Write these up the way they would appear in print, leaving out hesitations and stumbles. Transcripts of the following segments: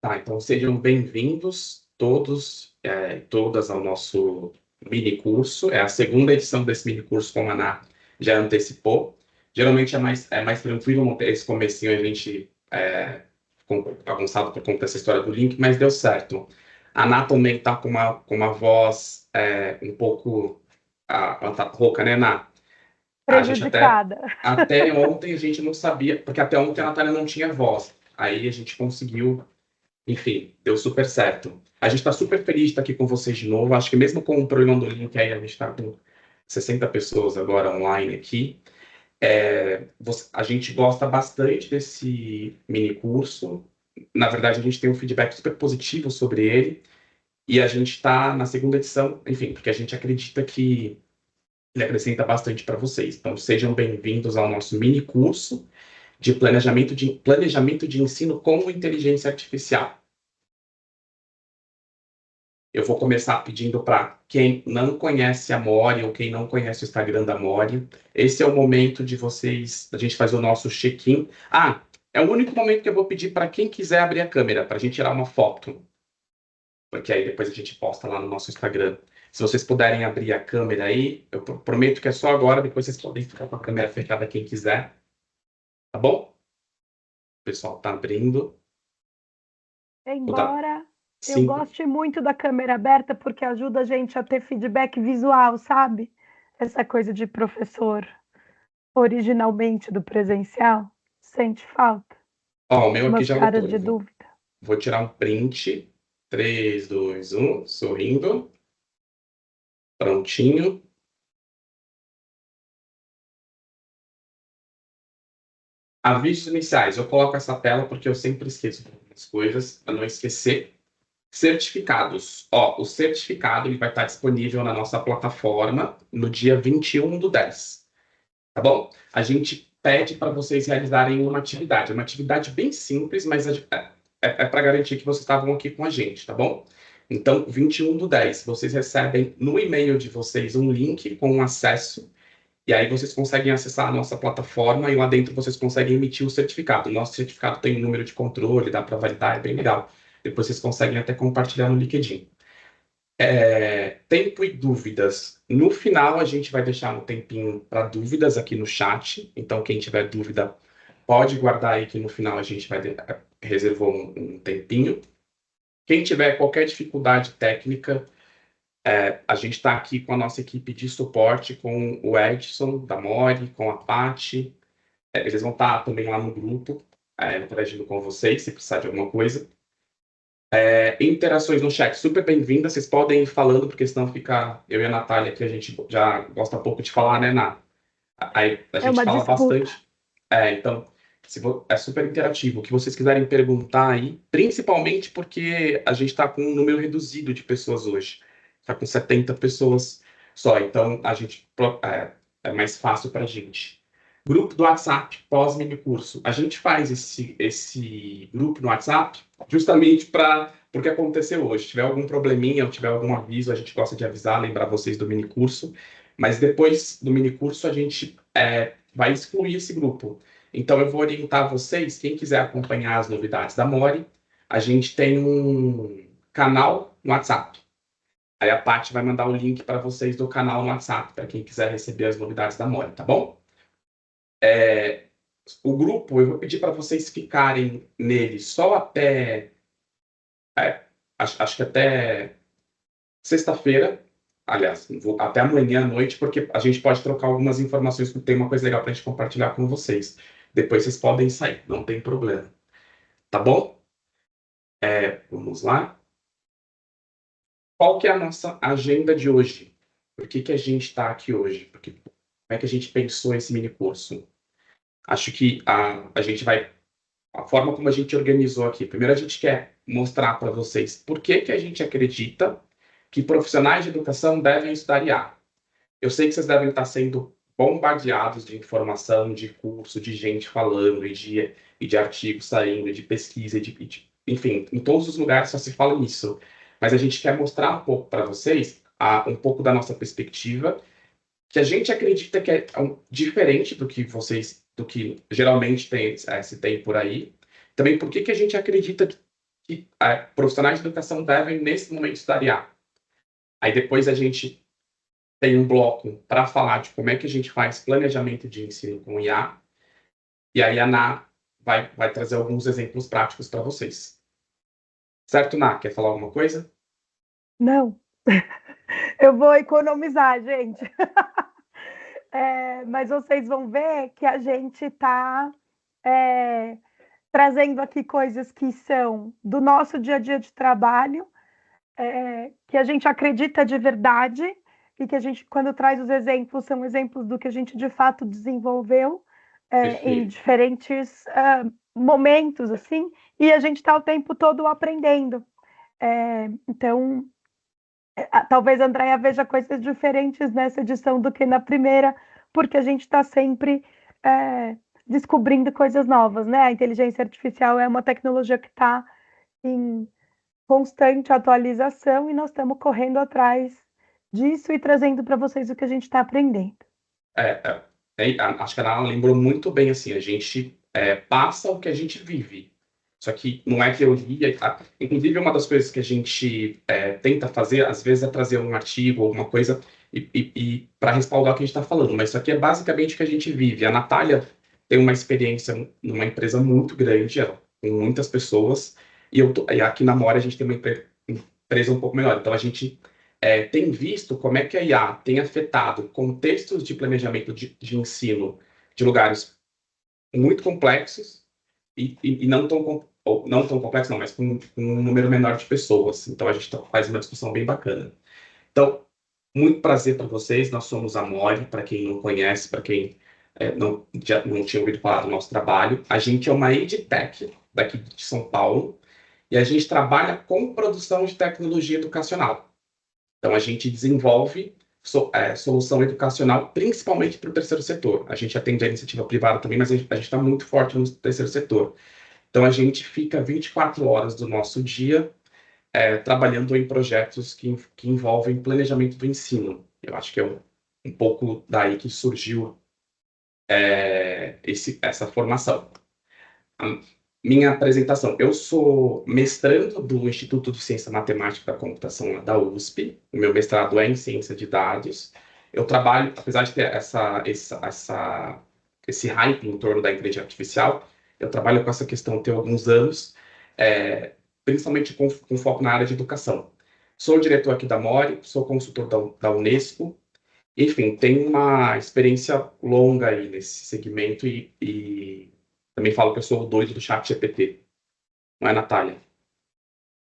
Tá, então sejam bem-vindos todos e todas ao nosso mini curso. É a segunda edição desse mini curso, como a Ana já antecipou. Geralmente é mais tranquilo manter esse comecinho, a gente ficou bagunçado por conta dessa história do link, mas deu certo. A Ana também está com uma voz um pouco ela tá rouca, né, Ana? A gente Prejudicada. até ontem a gente não sabia, porque até ontem a Natália não tinha voz. Aí a gente conseguiu, enfim, deu super certo. A gente está super feliz de estar aqui com vocês de novo. Acho que mesmo com o problema do link aí, a gente está com 60 pessoas agora online aqui. A gente gosta bastante desse mini curso. Na verdade, a gente tem um feedback super positivo sobre ele. E a gente está na segunda edição, enfim, porque a gente acredita que ele acrescenta bastante para vocês. Então, sejam bem-vindos ao nosso mini curso de planejamento de ensino com inteligência artificial. Eu vou começar pedindo para quem não conhece a Mori ou quem não conhece o Instagram da Mori. Esse é o momento de vocês, a gente faz o nosso check-in. Ah, é o único momento que eu vou pedir para quem quiser abrir a câmera, para a gente tirar uma foto. Porque aí depois a gente posta lá no nosso Instagram. Se vocês puderem abrir a câmera aí, eu prometo que é só agora, depois vocês podem ficar com a câmera fechada quem quiser. Tá bom? O pessoal tá abrindo. Vou dar Embora eu 5. goste muito da câmera aberta porque ajuda a gente a ter feedback visual, sabe? Essa coisa de professor originalmente do presencial. Sente falta? Ó, o meu aqui Umas já lotou. caras de dúvida. Vou tirar um print. 3, 2, 1. Sorrindo. Prontinho. Avisos iniciais. Eu coloco essa tela porque eu sempre esqueço de algumas coisas, para não esquecer. Certificados. Ó, o certificado ele vai estar disponível na nossa plataforma no dia 21/10. Tá bom? A gente pede para vocês realizarem uma atividade bem simples, mas é para garantir que vocês estavam aqui com a gente, tá bom? Então, 21/10, vocês recebem no e-mail de vocês um link com um acesso, e aí vocês conseguem acessar a nossa plataforma e lá dentro vocês conseguem emitir o certificado. O nosso certificado tem um número de controle, dá para validar, é bem legal. Depois vocês conseguem até compartilhar no LinkedIn. Tempo e dúvidas. No final, a gente vai deixar um tempinho para dúvidas aqui no chat. Então, quem tiver dúvida, pode guardar aí que no final a gente reservou um tempinho. Quem tiver qualquer dificuldade técnica, a gente está aqui com a nossa equipe de suporte, com o Edson, da Mori, com a Paty. Eles vão estar também lá no grupo, interagindo com vocês, se precisar de alguma coisa. Interações no chat, super bem-vindas. Vocês podem ir falando, porque senão fica eu e a Natália, que a gente já gosta pouco de falar, né, Ná? Aí a É gente uma fala disputa. bastante. Então, é super interativo. O que vocês quiserem perguntar aí, principalmente porque a gente está com um número reduzido de pessoas hoje. Está com 70 pessoas só. Então, é mais fácil para a gente. Grupo do WhatsApp pós-mini curso. A gente faz esse grupo no WhatsApp justamente para porque aconteceu hoje. Se tiver algum probleminha ou tiver algum aviso, a gente gosta de avisar, lembrar vocês do mini curso. Mas depois do mini curso, a gente vai excluir esse grupo. Então, eu vou orientar vocês, quem quiser acompanhar as novidades da Mori, a gente tem um canal no WhatsApp. Aí a Paty vai mandar o link para vocês do canal no WhatsApp, para quem quiser receber as novidades da Mori, tá bom? O grupo, eu vou pedir para vocês ficarem nele só até. Acho que até sexta-feira. Aliás, até amanhã à noite, porque a gente pode trocar algumas informações, porque tem uma coisa legal para a gente compartilhar com vocês. Depois vocês podem sair, não tem problema. Tá bom? Vamos lá. Qual que é a nossa agenda de hoje? Por que a gente está aqui hoje? Como é que a gente pensou esse mini curso? Acho que a gente vai a forma como a gente organizou aqui. Primeiro, a gente quer mostrar para vocês por que a gente acredita que profissionais de educação devem estudar IA. Eu sei que vocês devem estar sendo bombardeados de informação, de curso, de gente falando e de artigos saindo, de pesquisa, enfim, em todos os lugares só se fala nisso. Mas a gente quer mostrar um pouco para vocês um pouco da nossa perspectiva, que a gente acredita que é diferente do que geralmente se tem por aí. Também por que a gente acredita que profissionais de educação devem, nesse momento, estudar IA. Aí depois a gente tem um bloco para falar de como é que a gente faz planejamento de ensino com IA, e aí a Ná vai trazer alguns exemplos práticos para vocês. Certo, Ná? Quer falar alguma coisa? Não, eu vou economizar, gente. Mas vocês vão ver que a gente está trazendo aqui coisas que são do nosso dia a dia de trabalho, que a gente acredita de verdade, e que a gente, quando traz os exemplos, são exemplos do que a gente de fato desenvolveu em diferentes momentos, assim, e a gente está o tempo todo aprendendo. Então, talvez a Andrea veja coisas diferentes nessa edição do que na primeira, porque a gente está sempre descobrindo coisas novas, né? A inteligência artificial é uma tecnologia que está em constante atualização e nós estamos correndo atrás disso e trazendo para vocês o que a gente está aprendendo. Acho que a Ana lembrou muito bem, assim, a gente passa o que a gente vive. Só que não é teoria. Inclusive, uma das coisas que a gente tenta fazer, às vezes, é trazer um artigo ou uma coisa e para respaldar o que a gente está falando. Mas isso aqui é basicamente o que a gente vive. A Natália tem uma experiência numa empresa muito grande, com muitas pessoas, e aqui na Mora a gente tem uma empresa um pouco menor. Então, a gente tem visto como é que a IA tem afetado contextos de planejamento de ensino de lugares muito complexos e não tão complexos, não, mas com um número menor de pessoas. Então, a gente faz uma discussão bem bacana. Então, muito prazer para vocês. Nós somos a Mori, para quem não conhece, para quem já não tinha ouvido falar do nosso trabalho. A gente é uma EdTech daqui de São Paulo e a gente trabalha com produção de tecnologia educacional. Então, a gente desenvolve solução educacional, principalmente para o terceiro setor. A gente atende a iniciativa privada também, mas a gente está muito forte no terceiro setor. Então, a gente fica 24 horas do nosso dia trabalhando em projetos que envolvem planejamento do ensino. Eu acho que é um pouco daí que surgiu essa formação. Minha apresentação. Eu sou mestrando do Instituto de Ciência Matemática da Computação da USP. O meu mestrado é em Ciência de Dados. Eu trabalho, apesar de ter esse hype em torno da inteligência artificial, eu trabalho com essa questão tem alguns anos, principalmente com foco na área de educação. Sou diretor aqui da Mori, sou consultor da Unesco. Enfim, tenho uma experiência longa aí nesse segmento e também falo que eu sou o doido do ChatGPT. Não é, Natália?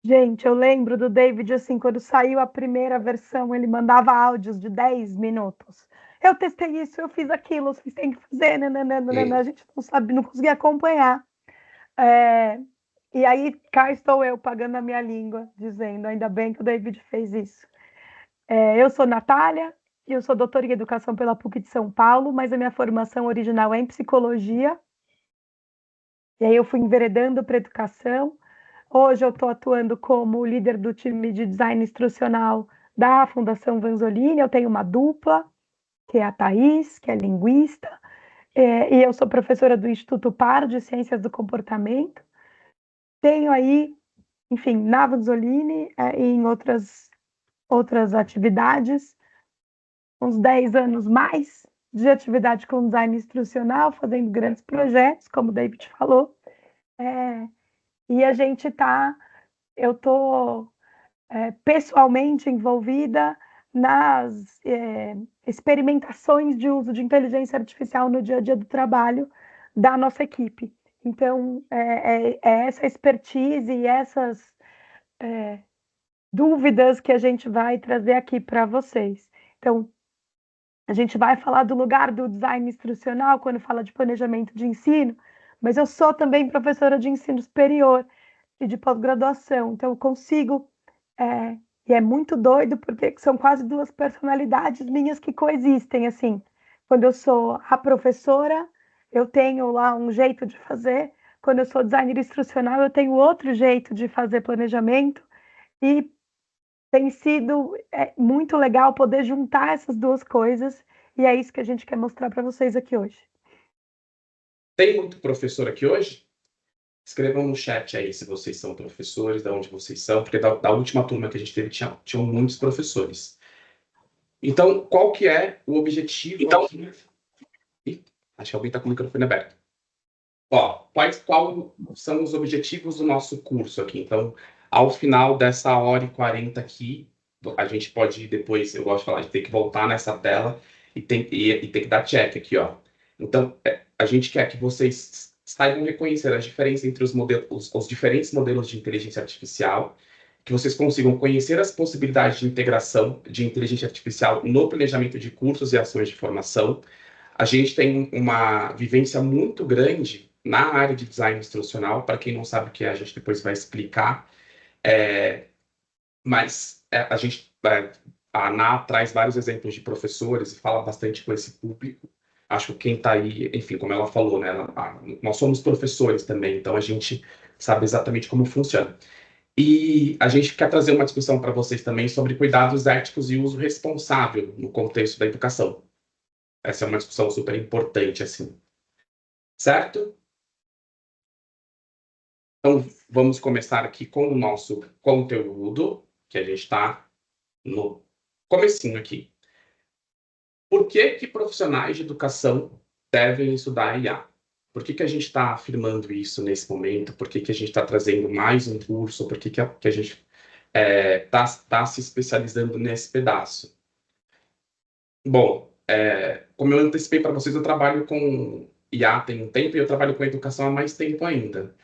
Gente, eu lembro do David, assim, quando saiu a primeira versão, ele mandava áudios de 10 minutos. Eu testei isso, eu fiz aquilo, vocês têm que fazer, a gente não sabe, não conseguia acompanhar. E aí, cá estou eu, pagando a minha língua, dizendo, ainda bem que o David fez isso. Eu sou Natália, eu sou doutora em Educação pela PUC de São Paulo, mas a minha formação original é em Psicologia. E aí eu fui enveredando para Educação. Hoje eu estou atuando como líder do time de design instrucional da Fundação Vanzolini. Eu tenho uma dupla, que é a Thaís, que é linguista, e eu sou professora do Instituto Par de Ciências do Comportamento. Tenho aí, enfim, na Vanzolini e em outras atividades, uns 10 anos mais de atividade com design instrucional, fazendo grandes projetos, como o David falou. E a gente eu estou pessoalmente envolvida nas experimentações de uso de inteligência artificial no dia a dia do trabalho da nossa equipe. Então, essa expertise e essas dúvidas que a gente vai trazer aqui para vocês. Então, a gente vai falar do lugar do design instrucional quando fala de planejamento de ensino, mas eu sou também professora de ensino superior e de pós-graduação, então eu consigo, e é muito doido porque são quase duas personalidades minhas que coexistem, assim. Quando eu sou a professora, eu tenho lá um jeito de fazer, quando eu sou designer instrucional, eu tenho outro jeito de fazer planejamento, e tem sido muito legal poder juntar essas duas coisas, e é isso que a gente quer mostrar para vocês aqui hoje. Tem muito professor aqui hoje? Escrevam no chat aí se vocês são professores, de onde vocês são, porque da última turma que a gente teve tinham muitos professores. Então, qual que é o objetivo aqui? Ih, acho que alguém está com o microfone aberto. Ó, quais são os objetivos do nosso curso aqui? Então, ao final dessa hora e 40 aqui, a gente pode depois, eu gosto de falar, a gente tem que voltar nessa tela e tem que dar check aqui, ó. Então, a gente quer que vocês saibam reconhecer as diferenças entre os diferentes modelos de inteligência artificial, que vocês consigam conhecer as possibilidades de integração de inteligência artificial no planejamento de cursos e ações de formação. A gente tem uma vivência muito grande na área de design instrucional. Para quem não sabe o que é, a gente depois vai explicar. Mas a gente, a ANA traz vários exemplos de professores e fala bastante com esse público. Acho que quem está aí, enfim, como ela falou, né, nós somos professores também, então a gente sabe exatamente como funciona. E a gente quer trazer uma discussão para vocês também sobre cuidados éticos e uso responsável no contexto da educação. Essa é uma discussão super importante, assim. Certo? Então, vamos começar aqui com o nosso conteúdo, que a gente está no comecinho aqui. Por que profissionais de educação devem estudar IA? Por que a gente está afirmando isso nesse momento? Por que a gente está trazendo mais um curso? Por que a gente está se especializando nesse pedaço? Bom, como eu antecipei para vocês, eu trabalho com IA tem um tempo e eu trabalho com educação há mais tempo ainda.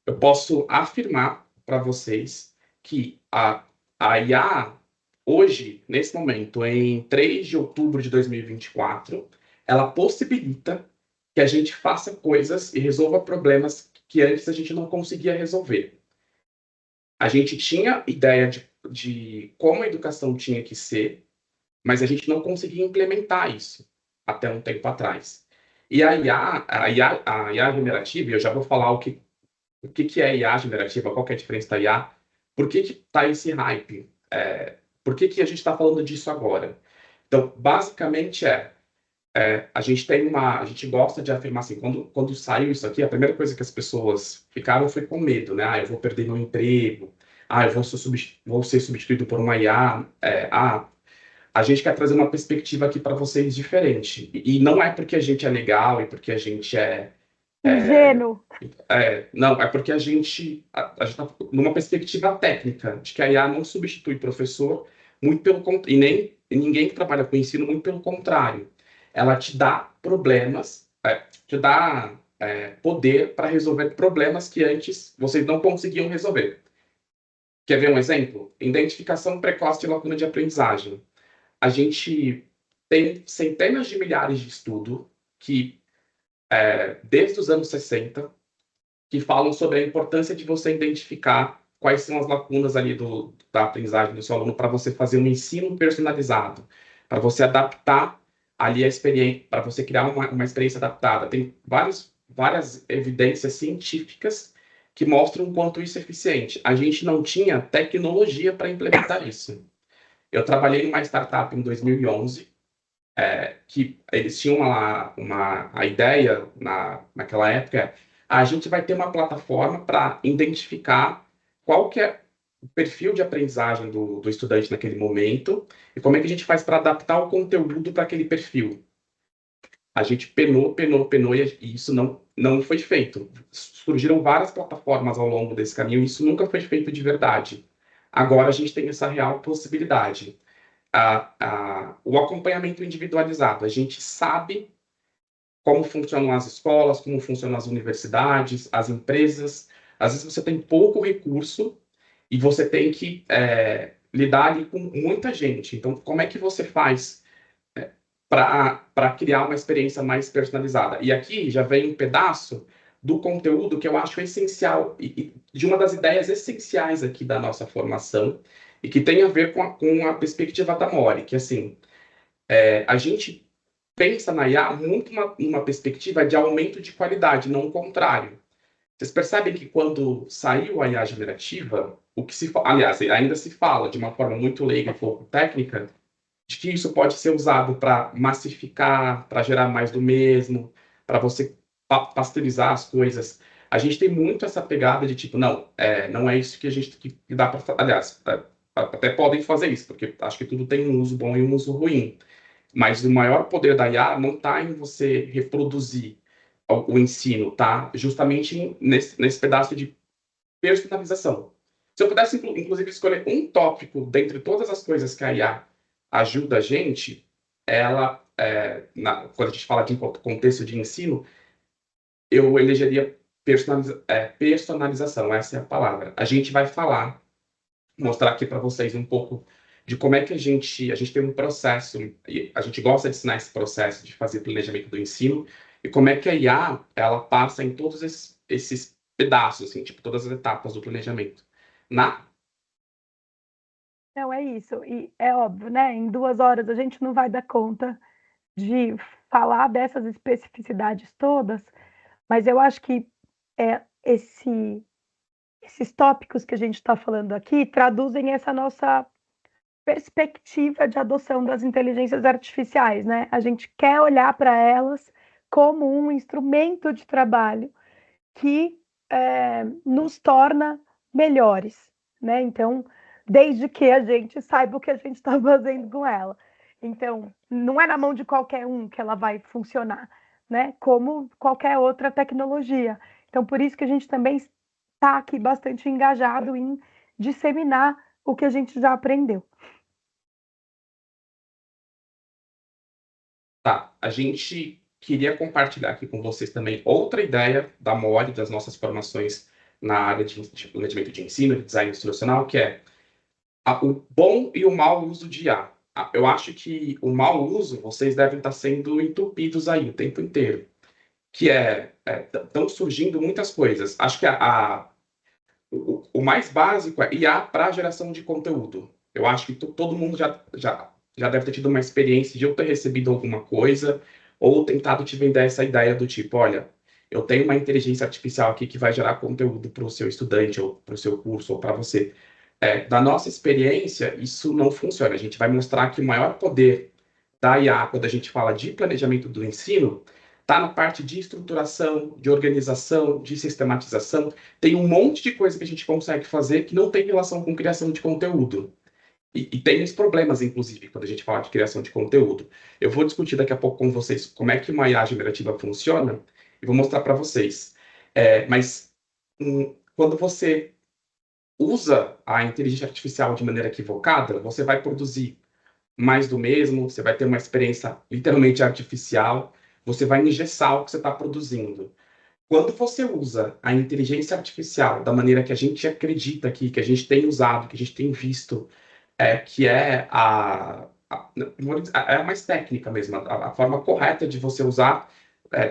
Eu posso afirmar para vocês que a IA, hoje, nesse momento, em 3 de outubro de 2024, ela possibilita que a gente faça coisas e resolva problemas que antes a gente não conseguia resolver. A gente tinha ideia de como a educação tinha que ser, mas a gente não conseguia implementar isso até um tempo atrás. E a IA generativa, eu já vou falar o que é IA generativa, qual que é a diferença da IA, por que está esse hype, por que a gente está falando disso agora. Então, basicamente a gente gosta de afirmar assim, quando saiu isso aqui, a primeira coisa que as pessoas ficaram foi com medo, né? Eu vou perder meu emprego, eu vou ser substituído por uma IA, a gente quer trazer uma perspectiva aqui para vocês diferente. E não é porque a gente é legal e porque a gente ingênuo. não, é porque a gente está numa perspectiva técnica, de que a IA não substitui professor, muito pelo e nem ninguém que trabalha com ensino, muito pelo contrário. Ela te dá problemas, te dá poder para resolver problemas que antes vocês não conseguiam resolver. Quer ver um exemplo? Identificação precoce de lacuna de aprendizagem. A gente tem centenas de milhares de estudos que, desde os anos 60, que falam sobre a importância de você identificar quais são as lacunas ali da aprendizagem do seu aluno para você fazer um ensino personalizado, para você adaptar ali a experiência, para você criar uma experiência adaptada. Tem várias evidências científicas que mostram o quanto isso é eficiente. A gente não tinha tecnologia para implementar isso. Eu trabalhei em uma startup em 2011, que eles tinham a ideia naquela época, a gente vai ter uma plataforma para identificar qual que é o perfil de aprendizagem do estudante naquele momento e como é que a gente faz para adaptar o conteúdo para aquele perfil. A gente penou e isso não foi feito. Surgiram várias plataformas ao longo desse caminho e isso nunca foi feito de verdade. Agora a gente tem essa real possibilidade. O acompanhamento individualizado. A gente sabe como funcionam as escolas, como funcionam as universidades, as empresas. Às vezes você tem pouco recurso e você tem que lidar ali com muita gente. Então, como é que você faz para criar uma experiência mais personalizada? E aqui já vem um pedaço do conteúdo que eu acho essencial e de uma das ideias essenciais aqui da nossa formação e que tem a ver com a perspectiva da Mori, que assim, a gente pensa na IA muito numa perspectiva de aumento de qualidade, não o contrário. Vocês percebem que quando saiu a IA generativa, aliás, ainda se fala de uma forma muito leiga e pouco técnica, de que isso pode ser usado para massificar, para gerar mais do mesmo, para você pasteurizar as coisas. A gente tem muito essa pegada de tipo, não, não é isso que a gente que dá para. Aliás, até podem fazer isso, porque acho que tudo tem um uso bom e um uso ruim. Mas o maior poder da IA não está em você reproduzir o ensino, tá? Justamente nesse pedaço de personalização. Se eu pudesse, inclusive, escolher um tópico dentre todas as coisas que a IA ajuda a gente, ela, quando a gente fala de contexto de ensino, eu elegeria personalização, essa é a palavra. A gente vai falar, mostrar aqui para vocês um pouco de como é que a gente tem um processo, e a gente gosta de ensinar esse processo de fazer planejamento do ensino, e como é que a IA, ela passa em todos esses pedaços, assim, tipo, todas as etapas do planejamento. Na Não, é isso. E é óbvio, né? Em 2 horas a gente não vai dar conta de falar dessas especificidades todas, mas eu acho que esses tópicos que a gente está falando aqui traduzem essa nossa perspectiva de adoção das inteligências artificiais, né? A gente quer olhar para elas como um instrumento de trabalho que nos torna melhores, né? Então, desde que a gente saiba o que a gente está fazendo com ela. Então, não é na mão de qualquer um que ela vai funcionar, né? Como qualquer outra tecnologia. Então, por isso que a gente também está aqui bastante engajado em disseminar o que a gente já aprendeu. Tá, a gente queria compartilhar aqui com vocês também outra ideia da MORE, das nossas formações na área de planejamento de ensino, de design instrucional, que é o bom e o mau uso de IA. Eu acho que o mau uso, vocês devem estar sendo entupidos aí o tempo inteiro, que estão surgindo muitas coisas. Acho que o mais básico é IA para geração de conteúdo. Eu acho que todo mundo já deve ter tido uma experiência de eu ter recebido alguma coisa ou tentado te vender essa ideia do tipo, olha, eu tenho uma inteligência artificial aqui que vai gerar conteúdo para o seu estudante ou para o seu curso ou para você. Da nossa experiência, isso não funciona. A gente vai mostrar que o maior poder da IA, quando a gente fala de planejamento do ensino, está na parte de estruturação, de organização, de sistematização. Tem um monte de coisa que a gente consegue fazer que não tem relação com criação de conteúdo. E tem uns problemas, inclusive, quando a gente fala de criação de conteúdo. Eu vou discutir daqui a pouco com vocês como é que uma IA generativa funciona e vou mostrar para vocês. Mas quando você usa a inteligência artificial de maneira equivocada, você vai produzir mais do mesmo, você vai ter uma experiência literalmente artificial, você vai engessar o que você está produzindo. Quando você usa a inteligência artificial da maneira que a gente acredita aqui, que a gente tem usado, que a gente tem visto, que é a mais técnica mesmo, a forma correta de você usar,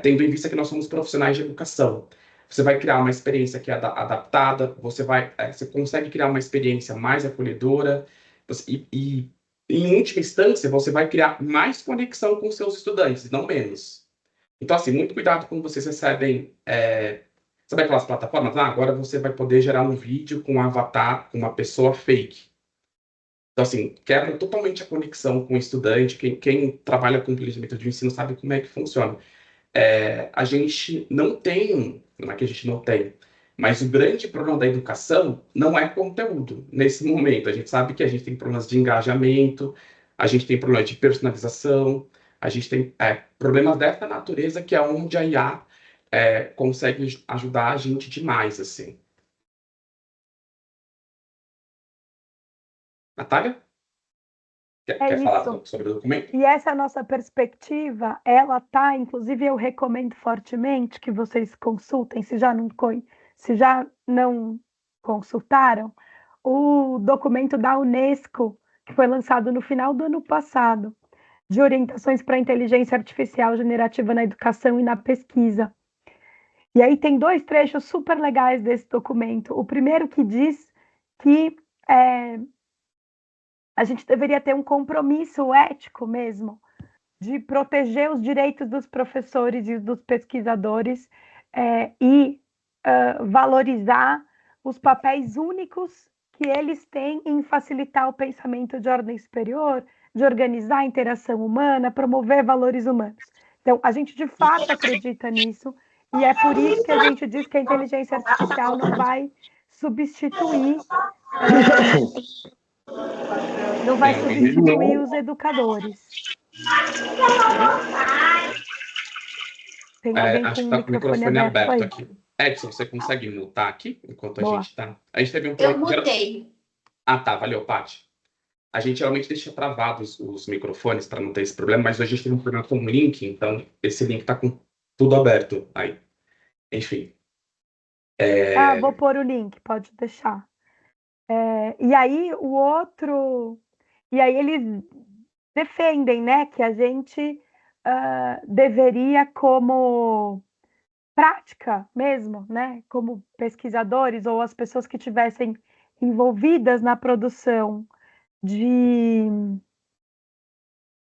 tendo em vista que nós somos profissionais de educação. Você vai criar uma experiência que é adaptada, você consegue criar uma experiência mais acolhedora, em última instância, você vai criar mais conexão com seus estudantes, não menos. Então, assim, muito cuidado quando vocês recebem, sabe aquelas plataformas? Agora você vai poder gerar um vídeo com um avatar, com uma pessoa fake. Então, assim, quebra totalmente a conexão com o estudante. Quem trabalha com planejamento de ensino sabe como é que funciona. A gente não tem, não é que a gente não tem, mas o grande problema da educação não é conteúdo nesse momento. A gente sabe que a gente tem problemas de engajamento, a gente tem problemas de personalização, a gente tem problemas dessa natureza que é onde a IA consegue ajudar a gente demais, assim. Natália, É quer falar isso. sobre o documento? E essa nossa perspectiva, ela tá, inclusive eu recomendo fortemente que vocês consultem, se já não consultaram, o documento da Unesco, que foi lançado no final do ano passado, de orientações para a inteligência artificial generativa na educação e na pesquisa. E aí tem 2 trechos super legais desse documento. O primeiro que diz que a gente deveria ter um compromisso ético mesmo de proteger os direitos dos professores e dos pesquisadores e valorizar os papéis únicos que eles têm em facilitar o pensamento de ordem superior, de organizar a interação humana, promover valores humanos. Então, a gente de fato acredita nisso E é por isso que a gente diz que a inteligência artificial não vai substituir, não vai substituir os educadores. Tem alguém Acho com que o tá com o microfone aberto aí. aqui. Edson, você consegue mutar aqui enquanto a Boa. gente tá? A gente teve um Eu problema. mutei. Ah, tá, valeu, Paty. A gente geralmente deixa travados os microfones para não ter esse problema, mas hoje a gente teve um problema com o link, então esse link tá com tudo aberto aí. Enfim. Vou pôr o link, pode deixar. E aí o outro. E aí eles defendem, né, que a gente deveria, como prática mesmo, né, como pesquisadores ou as pessoas que tivessem envolvidas na produção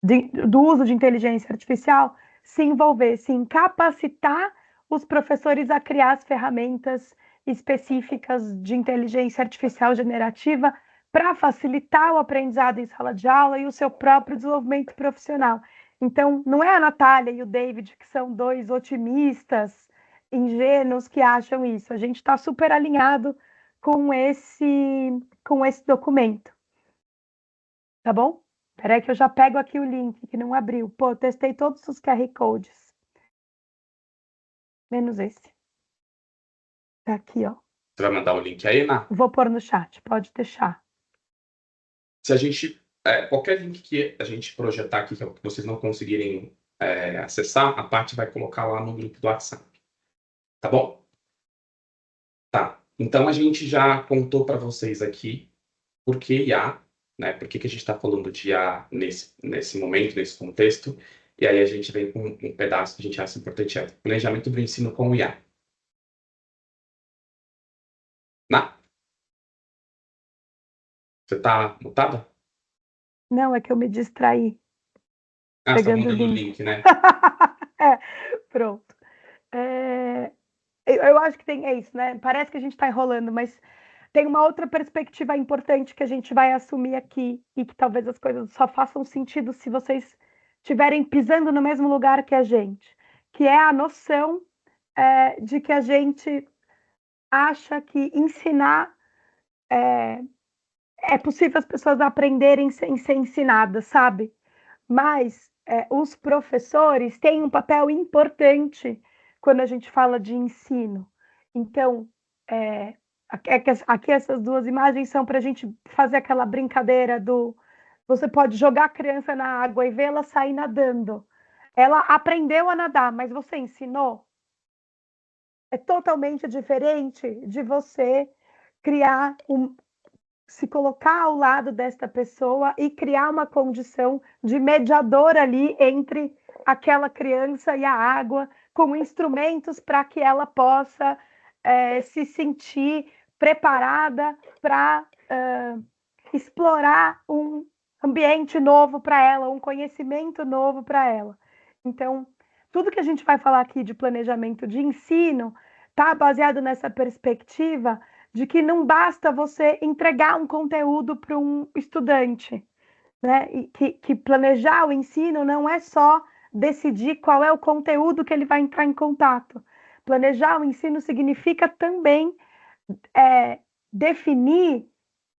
do uso de inteligência artificial, se envolvesse em capacitar os professores a criar as ferramentas específicas de inteligência artificial generativa para facilitar o aprendizado em sala de aula e o seu próprio desenvolvimento profissional. Então, não é a Natália e o David que são dois otimistas, ingênuos que acham isso. A gente está super alinhado com esse documento. Tá bom? Peraí que eu já pego aqui o link que não abriu. Pô, testei todos os QR Codes. Menos esse. Tá aqui, ó. Você vai mandar o link aí, Ná? Vou pôr no chat, pode deixar. Se a gente. Qualquer link que a gente projetar aqui que vocês não conseguirem acessar, a Paty vai colocar lá no grupo do WhatsApp. Tá bom? Tá. Então a gente já contou para vocês aqui por que IA, né? Por que a gente está falando de IA nesse momento, nesse contexto. E aí a gente vem com um pedaço que a gente acha importante, planejamento do ensino com IA. Ná? Você tá mutada? Não, é que eu me distraí. Você tá Pegando o mandando o link. link, né? Pronto. Eu acho que é isso, né? Parece que a gente está enrolando, mas tem uma outra perspectiva importante que a gente vai assumir aqui e que talvez as coisas só façam sentido se vocês estiverem pisando no mesmo lugar que a gente, que é a noção de que a gente acha que ensinar é possível as pessoas aprenderem sem ser ensinadas, sabe? Mas os professores têm um papel importante quando a gente fala de ensino. Então, aqui essas duas imagens são para a gente fazer aquela brincadeira do você pode jogar a criança na água e vê-la sair nadando. Ela aprendeu a nadar, mas você ensinou? É totalmente diferente de você criar se colocar ao lado desta pessoa e criar uma condição de mediador ali entre aquela criança e a água, com instrumentos para que ela possa se sentir preparada para explorar um ambiente novo para ela, um conhecimento novo para ela. Então, tudo que a gente vai falar aqui de planejamento de ensino está baseado nessa perspectiva de que não basta você entregar um conteúdo para um estudante, né? E que planejar o ensino não é só decidir qual é o conteúdo que ele vai entrar em contato. Planejar o ensino significa também definir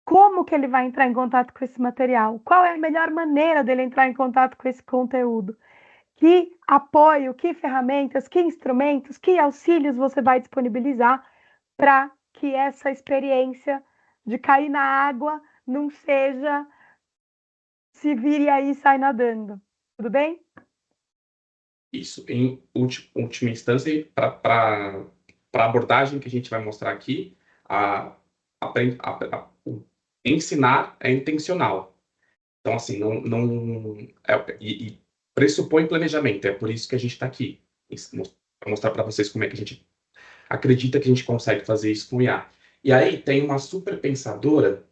como que ele vai entrar em contato com esse material, qual é a melhor maneira dele entrar em contato com esse conteúdo, que apoio, que ferramentas, que instrumentos, que auxílios você vai disponibilizar para que essa experiência de cair na água não seja se vire aí e sai nadando. Tudo bem? Isso, em última instância, para a abordagem que a gente vai mostrar aqui, ensinar é intencional. Então, assim, e pressupõe planejamento. É por isso que a gente está aqui, para mostrar para vocês como é que a gente acredita que a gente consegue fazer isso com o IA. E aí tem uma super pensadora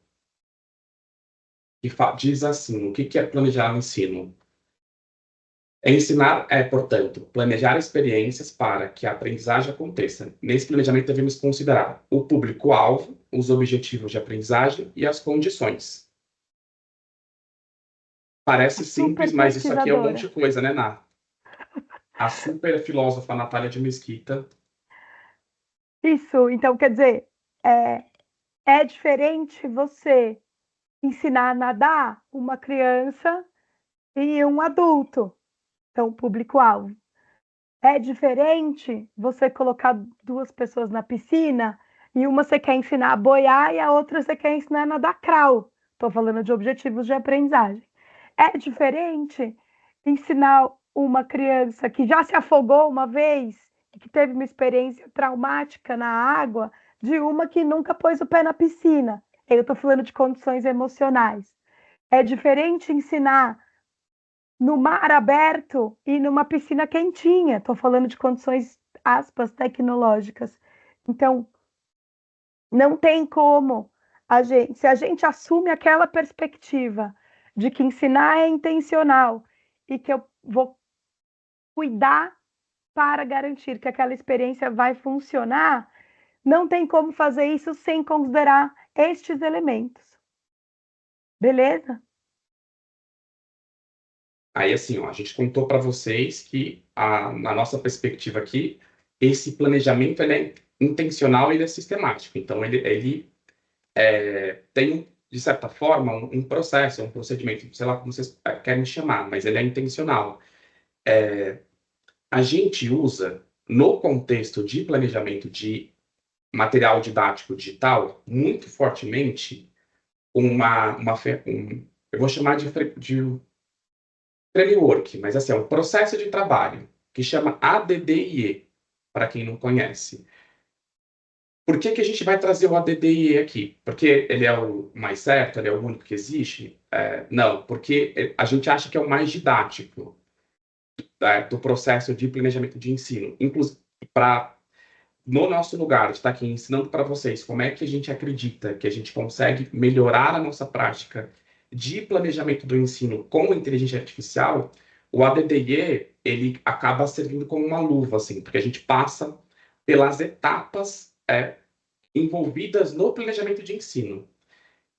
que diz assim, o que é planejar o ensino? Ensinar é, portanto, planejar experiências para que a aprendizagem aconteça. Nesse planejamento devemos considerar o público-alvo, os objetivos de aprendizagem e as condições. Parece simples, mas isso aqui é um monte de coisa, né, Ná? A super filósofa Natália de Mesquita Isso, então quer dizer, é diferente você ensinar a nadar uma criança e um adulto, então público-alvo. É diferente você colocar duas pessoas na piscina e uma você quer ensinar a boiar e a outra você quer ensinar a nadar crawl. Estou falando de objetivos de aprendizagem. É diferente ensinar uma criança que já se afogou uma vez e que teve uma experiência traumática na água de uma que nunca pôs o pé na piscina. Eu estou falando de condições emocionais. É diferente ensinar no mar aberto e numa piscina quentinha. Estou falando de condições, aspas, tecnológicas. Então, não tem como se a gente assume aquela perspectiva de que ensinar é intencional e que eu vou cuidar para garantir que aquela experiência vai funcionar, não tem como fazer isso sem considerar estes elementos. Beleza? Aí, assim, ó, a gente contou para vocês que, na nossa perspectiva aqui, esse planejamento ele é intencional e ele é sistemático. Então, ele tem, de certa forma, um processo, um procedimento, sei lá como vocês querem chamar, mas ele é intencional. A gente usa, no contexto de planejamento de material didático digital, muito fortemente eu vou chamar de framework, mas assim, é um processo de trabalho que chama ADDIE, para quem não conhece. Por que a gente vai trazer o ADDIE aqui? Porque ele é o mais certo, ele é o único que existe? Não, porque a gente acha que é o mais didático, do processo de planejamento de ensino. Inclusive, no nosso lugar, de estar aqui ensinando para vocês como é que a gente acredita que a gente consegue melhorar a nossa prática de planejamento do ensino com inteligência artificial, o ADDIE, ele acaba servindo como uma luva, assim, porque a gente passa pelas etapas envolvidas no planejamento de ensino.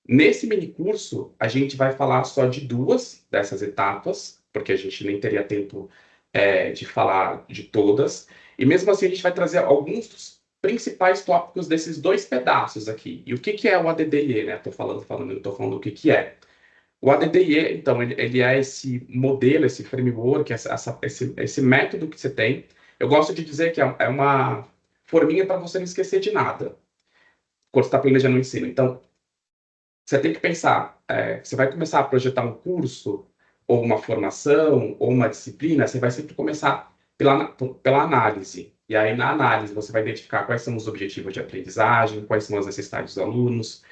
Nesse mini curso, a gente vai falar só de duas dessas etapas, porque a gente nem teria tempo de falar de todas. E mesmo assim, a gente vai trazer alguns dos principais tópicos desses dois pedaços aqui. E o que é o ADDIE, né? Estou falando o que é. O ADDIE, então, ele é esse modelo, esse framework, esse método que você tem. Eu gosto de dizer que é uma forminha para você não esquecer de nada quando você está planejando o ensino. Então, você tem que pensar, você vai começar a projetar um curso, ou uma formação, ou uma disciplina, você vai sempre começar pela análise. E aí, na análise, você vai identificar quais são os objetivos de aprendizagem, quais são as necessidades dos alunos.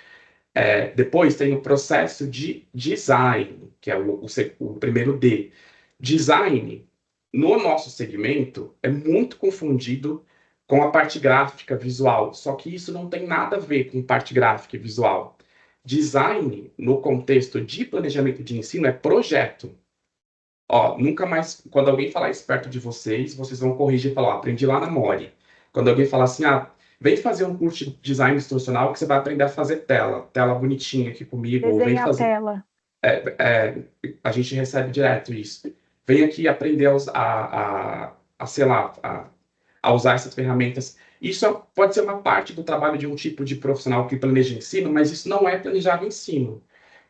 Depois tem o processo de design, que é o primeiro D. Design, no nosso segmento, é muito confundido com a parte gráfica visual, só que isso não tem nada a ver com parte gráfica e visual. Design, no contexto de planejamento de ensino, é projeto. Ó, nunca mais, quando alguém falar isso perto de vocês, vocês vão corrigir e falar, ó, aprendi lá na Mori. Quando alguém falar assim, vem fazer um curso de design instrucional que você vai aprender a fazer tela bonitinha aqui comigo, ou vem Desenha a fazer. tela. A gente recebe direto isso. Vem aqui aprender sei lá, a usar essas ferramentas. Isso pode ser uma parte do trabalho de um tipo de profissional que planeja ensino, mas isso não é planejar o ensino.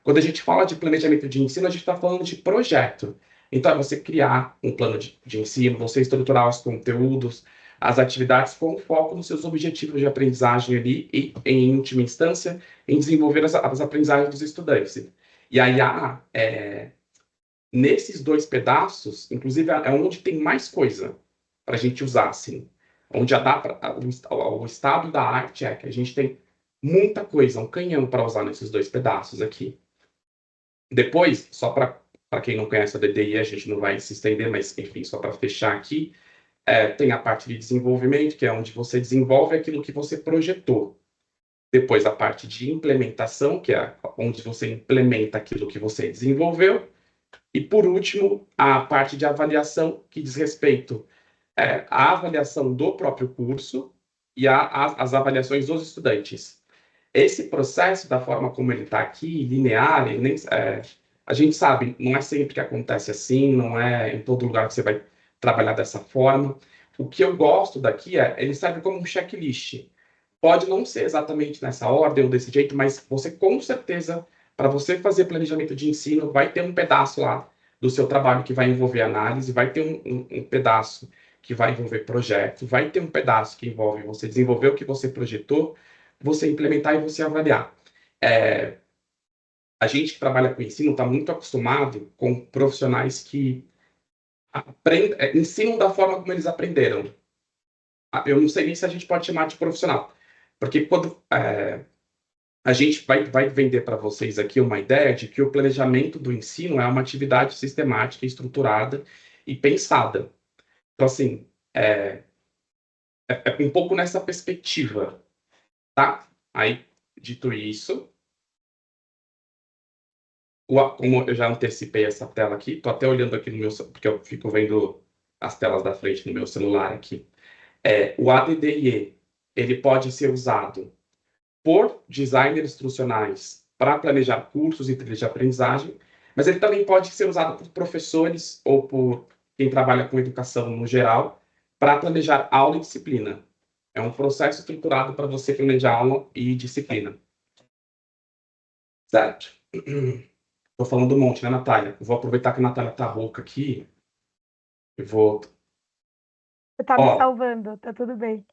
Quando a gente fala de planejamento de ensino, a gente está falando de projeto. Então, é você criar um plano de ensino, você estruturar os conteúdos, as atividades com foco nos seus objetivos de aprendizagem ali e, em última instância, em desenvolver as aprendizagens dos estudantes. E aí, nesses dois pedaços, inclusive, é onde tem mais coisa para a gente usar, assim. Onde o estado da arte é que a gente tem muita coisa, um canhão para usar nesses dois pedaços aqui. Depois, só para quem não conhece a DDI, a gente não vai se estender, mas, enfim, só para fechar aqui, tem a parte de desenvolvimento, que é onde você desenvolve aquilo que você projetou. Depois, a parte de implementação, que é onde você implementa aquilo que você desenvolveu. E, por último, a parte de avaliação, que diz respeito à avaliação do próprio curso e às avaliações dos estudantes. Esse processo, da forma como ele está aqui, linear, a gente sabe, não é sempre que acontece assim, não é em todo lugar que você vai trabalhar dessa forma. o que eu gosto daqui ele serve como um checklist. Pode não ser exatamente nessa ordem ou desse jeito, mas você com certeza, para você fazer planejamento de ensino, vai ter um pedaço lá do seu trabalho que vai envolver análise, vai ter um pedaço que vai envolver projeto, vai ter um pedaço que envolve você desenvolver o que você projetou, você implementar e você avaliar. A gente que trabalha com ensino está muito acostumado com profissionais que ensinam da forma como eles aprenderam. Eu não sei nem se a gente pode chamar de profissional, porque quando a gente vai vender para vocês aqui uma ideia de que o planejamento do ensino é uma atividade sistemática, estruturada e pensada. Então, assim, é um pouco nessa perspectiva, tá? Aí, dito isso, como eu já antecipei essa tela aqui, tô até olhando aqui no meu, porque eu fico vendo as telas da frente no meu celular aqui. O ADDIE, ele pode ser usado por designers instrucionais para planejar cursos e trilhas de aprendizagem, mas ele também pode ser usado por professores ou por quem trabalha com educação no geral para planejar aula e disciplina. É um processo estruturado para você planejar aula e disciplina. Certo? Estou falando um monte, né, Natália? Eu vou aproveitar que a Natália está rouca aqui. Eu vou. Você tá me salvando, tá tudo bem.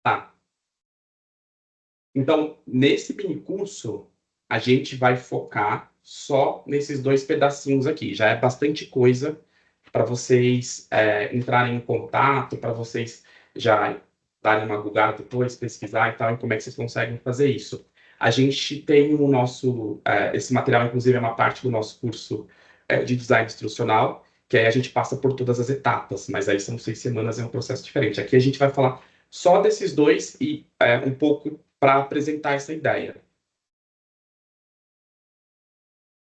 Tá. Então, nesse mini curso, a gente vai focar só nesses 2 pedacinhos aqui. Já é bastante coisa para vocês entrarem em contato, para vocês já darem uma googada depois, pesquisar e tal, e como é que vocês conseguem fazer isso. A gente tem o nosso... esse material, inclusive, é uma parte do nosso curso de design instrucional, que aí a gente passa por todas as etapas, mas aí são 6 semanas, é um processo diferente. Aqui a gente vai falar só desses 2 e um pouco para apresentar essa ideia.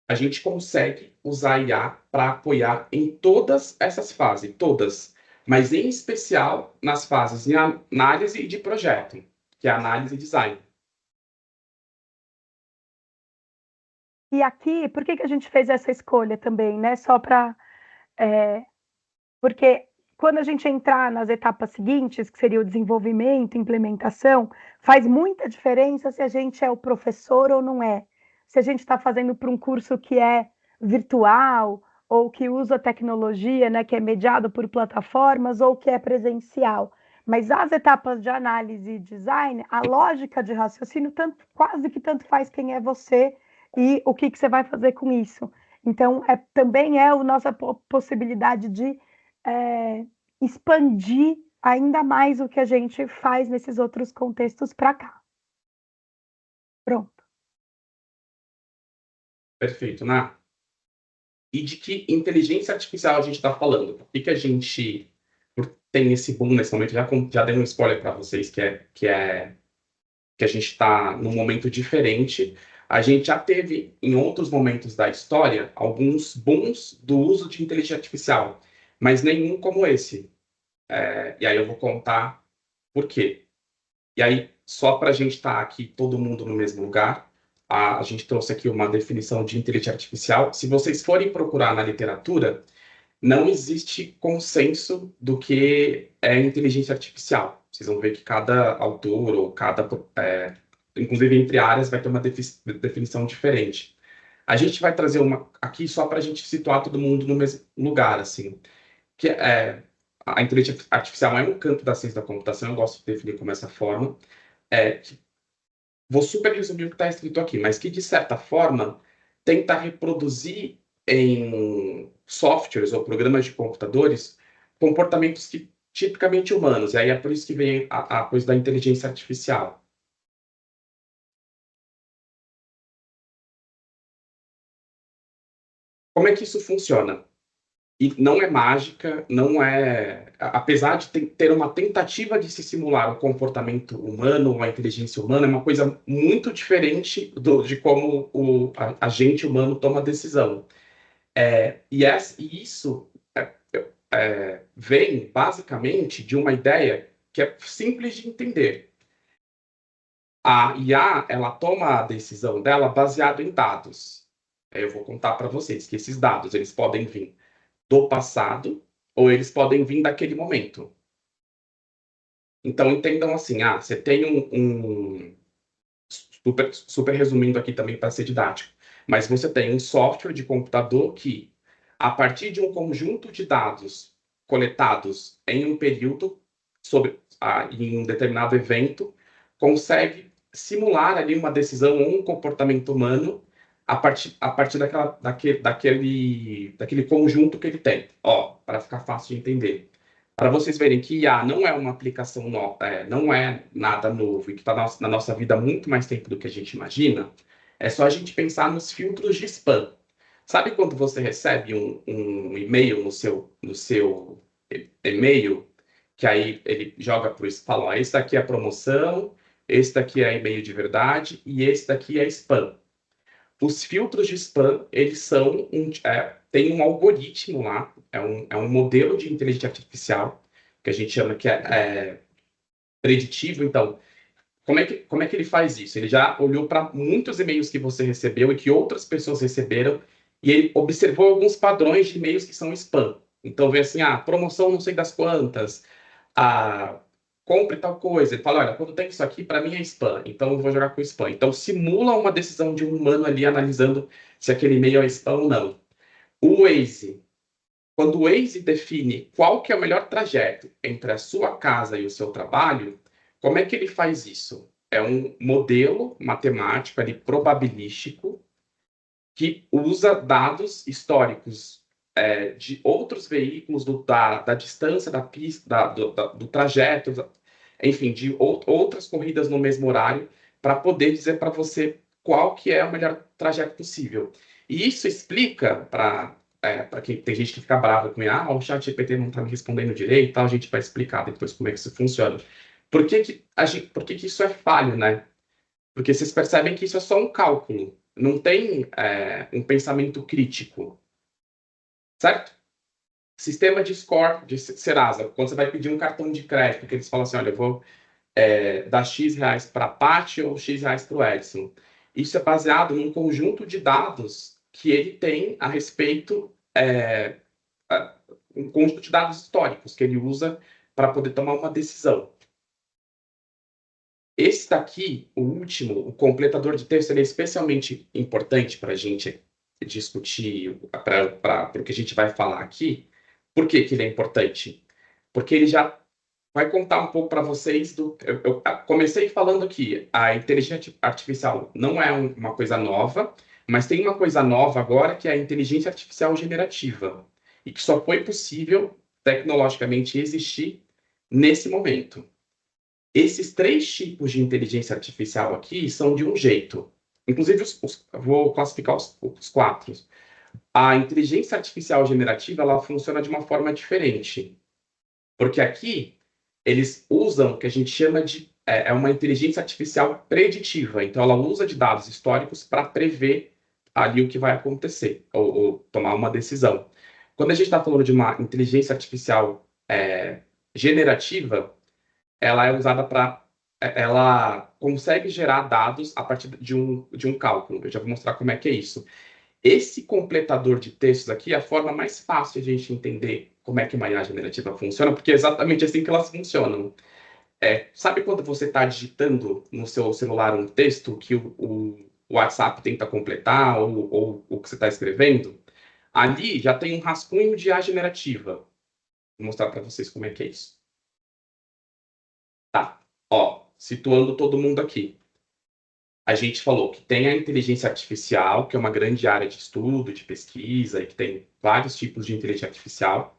A gente consegue usar a IA para apoiar em todas essas fases, todas, mas em especial nas fases de análise e de projeto, que é análise e design. E aqui, por que a gente fez essa escolha também, né? Só para... porque quando a gente entrar nas etapas seguintes, que seria o desenvolvimento, implementação, faz muita diferença se a gente é o professor ou não é. Se a gente está fazendo para um curso que é virtual, ou que usa tecnologia, né, que é mediado por plataformas, ou que é presencial. Mas as etapas de análise e design, a lógica de raciocínio, quase que tanto faz quem é você e o que você vai fazer com isso. Então, também é a nossa possibilidade de expandir ainda mais o que a gente faz nesses outros contextos para cá. Pronto. Perfeito, né? E de que inteligência artificial a gente está falando? Por que a gente tem esse boom nesse momento? Já dei um spoiler para vocês que a gente está num momento diferente. A gente já teve, em outros momentos da história, alguns booms do uso de inteligência artificial, mas nenhum como esse. E aí eu vou contar por quê. E aí, só para a gente estar aqui, todo mundo no mesmo lugar, a gente trouxe aqui uma definição de inteligência artificial. Se vocês forem procurar na literatura, não existe consenso do que é inteligência artificial. Vocês vão ver que cada autor ou inclusive entre áreas, vai ter uma definição diferente. A gente vai trazer uma aqui só para a gente situar todo mundo no mesmo lugar, assim, que a inteligência artificial é um campo da ciência da computação, eu gosto de definir como essa forma, vou super resumir o que está escrito aqui, mas que, de certa forma, tenta reproduzir em softwares ou programas de computadores comportamentos tipicamente humanos. E aí é por isso que vem a coisa da inteligência artificial. Como é que isso funciona? E não é mágica, não é... Apesar de ter uma tentativa de se simular o comportamento humano, a inteligência humana, é uma coisa muito diferente de como o agente humano toma decisão. E isso vem, basicamente, de uma ideia que é simples de entender. A IA, ela toma a decisão dela baseado em dados. Eu vou contar para vocês que esses dados, eles podem vir do passado ou eles podem vir daquele momento. Então, entendam assim, você tem super resumindo aqui também para ser didático, mas você tem um software de computador que, a partir de um conjunto de dados coletados em um período, em um determinado evento, consegue simular ali uma decisão ou um comportamento humano a partir daquele conjunto que ele tem. Ó, para ficar fácil de entender. Para vocês verem que IA não é uma aplicação nova, não é nada novo e que está na nossa vida há muito mais tempo do que a gente imagina, é só a gente pensar nos filtros de spam. Sabe quando você recebe um e-mail no seu e-mail, que aí ele joga para o spam, ó, esse daqui é a promoção, esse daqui é e-mail de verdade e esse daqui é spam. Os filtros de spam, eles são tem um algoritmo lá, é um modelo de inteligência artificial, que a gente chama que é preditivo. Então, como é que ele faz isso? Ele já olhou para muitos e-mails que você recebeu e que outras pessoas receberam, e ele observou alguns padrões de e-mails que são spam. Então, vê assim, promoção não sei das quantas, a compre tal coisa. Ele fala, olha, quando tem isso aqui, para mim é spam, então eu vou jogar com spam. Então simula uma decisão de um humano ali analisando se aquele e-mail é spam ou não. O Waze, quando o Waze define qual que é o melhor trajeto entre a sua casa e o seu trabalho, como é que ele faz isso? É um modelo matemático ali, probabilístico, que usa dados históricos de outros veículos, da distância da pista, do trajeto, enfim, de outras corridas no mesmo horário, para poder dizer para você qual que é o melhor trajeto possível. E isso explica para quem tem gente que fica brava com o chat GPT não está me respondendo direito, tal, a gente vai explicar depois como é que isso funciona. Por que que isso é falho, né? Porque vocês percebem que isso é só um cálculo, não tem um pensamento crítico, certo? Sistema de score de Serasa, quando você vai pedir um cartão de crédito, que eles falam assim, olha, eu vou dar X reais para a Paty ou X reais para o Edson. Isso é baseado num conjunto de dados que ele tem a respeito, um conjunto de dados históricos que ele usa para poder tomar uma decisão. Esse daqui, o último, o completador de texto, ele é especialmente importante para a gente discutir, para o que a gente vai falar aqui. Por que que ele é importante? Porque ele já vai contar um pouco para vocês Eu comecei falando que a inteligência artificial não é uma coisa nova, mas tem uma coisa nova agora que é a inteligência artificial generativa, e que só foi possível tecnologicamente existir nesse momento. Esses três tipos de inteligência artificial aqui são de um jeito. Inclusive, eu vou classificar os quatro. A inteligência artificial generativa, ela funciona de uma forma diferente. Porque aqui, eles usam o que a gente chama de uma inteligência artificial preditiva. Então, ela usa de dados históricos para prever ali o que vai acontecer, ou tomar uma decisão. Quando a gente está falando de uma inteligência artificial generativa, ela é usada ela consegue gerar dados a partir de um cálculo. Eu já vou mostrar como é que é isso. Esse completador de textos aqui é a forma mais fácil de a gente entender como é que uma IA generativa funciona, porque é exatamente assim que elas funcionam. Sabe quando você está digitando no seu celular um texto que o WhatsApp tenta completar, ou o que você está escrevendo? Ali já tem um rascunho de IA generativa. Vou mostrar para vocês como é que é isso. Tá, ó, situando todo mundo aqui. A gente falou que tem a inteligência artificial, que é uma grande área de estudo, de pesquisa, e que tem vários tipos de inteligência artificial.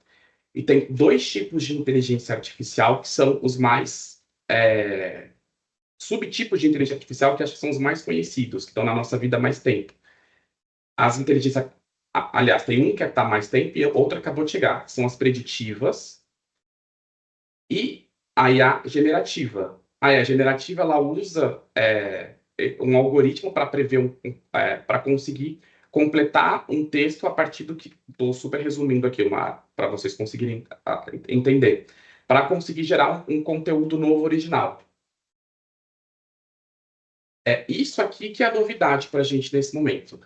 E tem dois tipos de inteligência artificial que são os mais subtipos de inteligência artificial que acho que são os mais conhecidos, que estão na nossa vida há mais tempo. As inteligências, aliás, tem um que está há mais tempo e outra acabou de chegar. São as preditivas e a IA generativa. A IA generativa, ela usa um algoritmo para prever, para conseguir completar um texto a partir do que estou super resumindo aqui, para vocês conseguirem entender, para conseguir gerar um conteúdo novo original. É isso aqui que é a novidade para a gente nesse momento.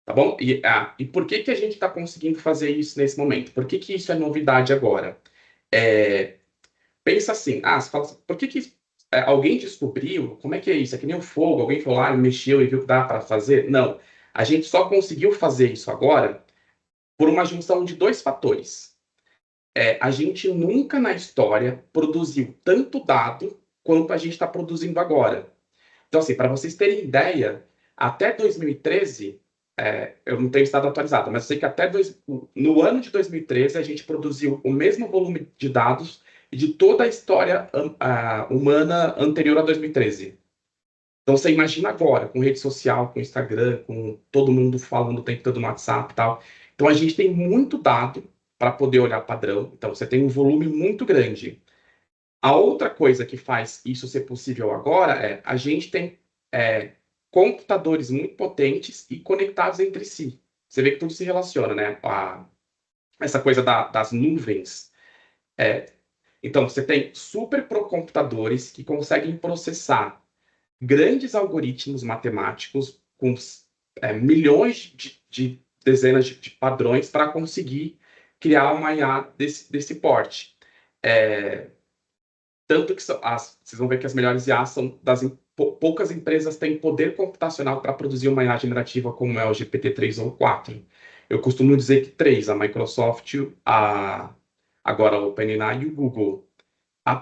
Tá bom? E por que que a gente está conseguindo fazer isso nesse momento? Por que que isso é novidade agora? pensa assim, você fala assim, por que alguém descobriu? Como é que é isso? É que nem o fogo, alguém foi lá, mexeu e viu que dá para fazer? Não, a gente só conseguiu fazer isso agora por uma junção de dois fatores. A gente nunca na história produziu tanto dado quanto a gente está produzindo agora. Então, assim, para vocês terem ideia, até 2013, eu não tenho estado atualizado, mas eu sei que no ano de 2013 a gente produziu o mesmo volume de dados de toda a história humana anterior a 2013. Então, você imagina agora, com rede social, com Instagram, com todo mundo falando o tempo todo no WhatsApp e tal. Então, a gente tem muito dado para poder olhar padrão. Então, você tem um volume muito grande. A outra coisa que faz isso ser possível agora a gente tem computadores muito potentes e conectados entre si. Você vê que tudo se relaciona, né? Essa coisa das nuvens. Então, você tem supercomputadores que conseguem processar grandes algoritmos matemáticos com milhões de dezenas de padrões para conseguir criar uma IA desse porte. Tanto que vocês vão ver que as melhores IAs são poucas empresas têm poder computacional para produzir uma IA generativa como é o GPT-3 ou 4. Eu costumo dizer que três, a Microsoft, agora o OpenAI e o Google.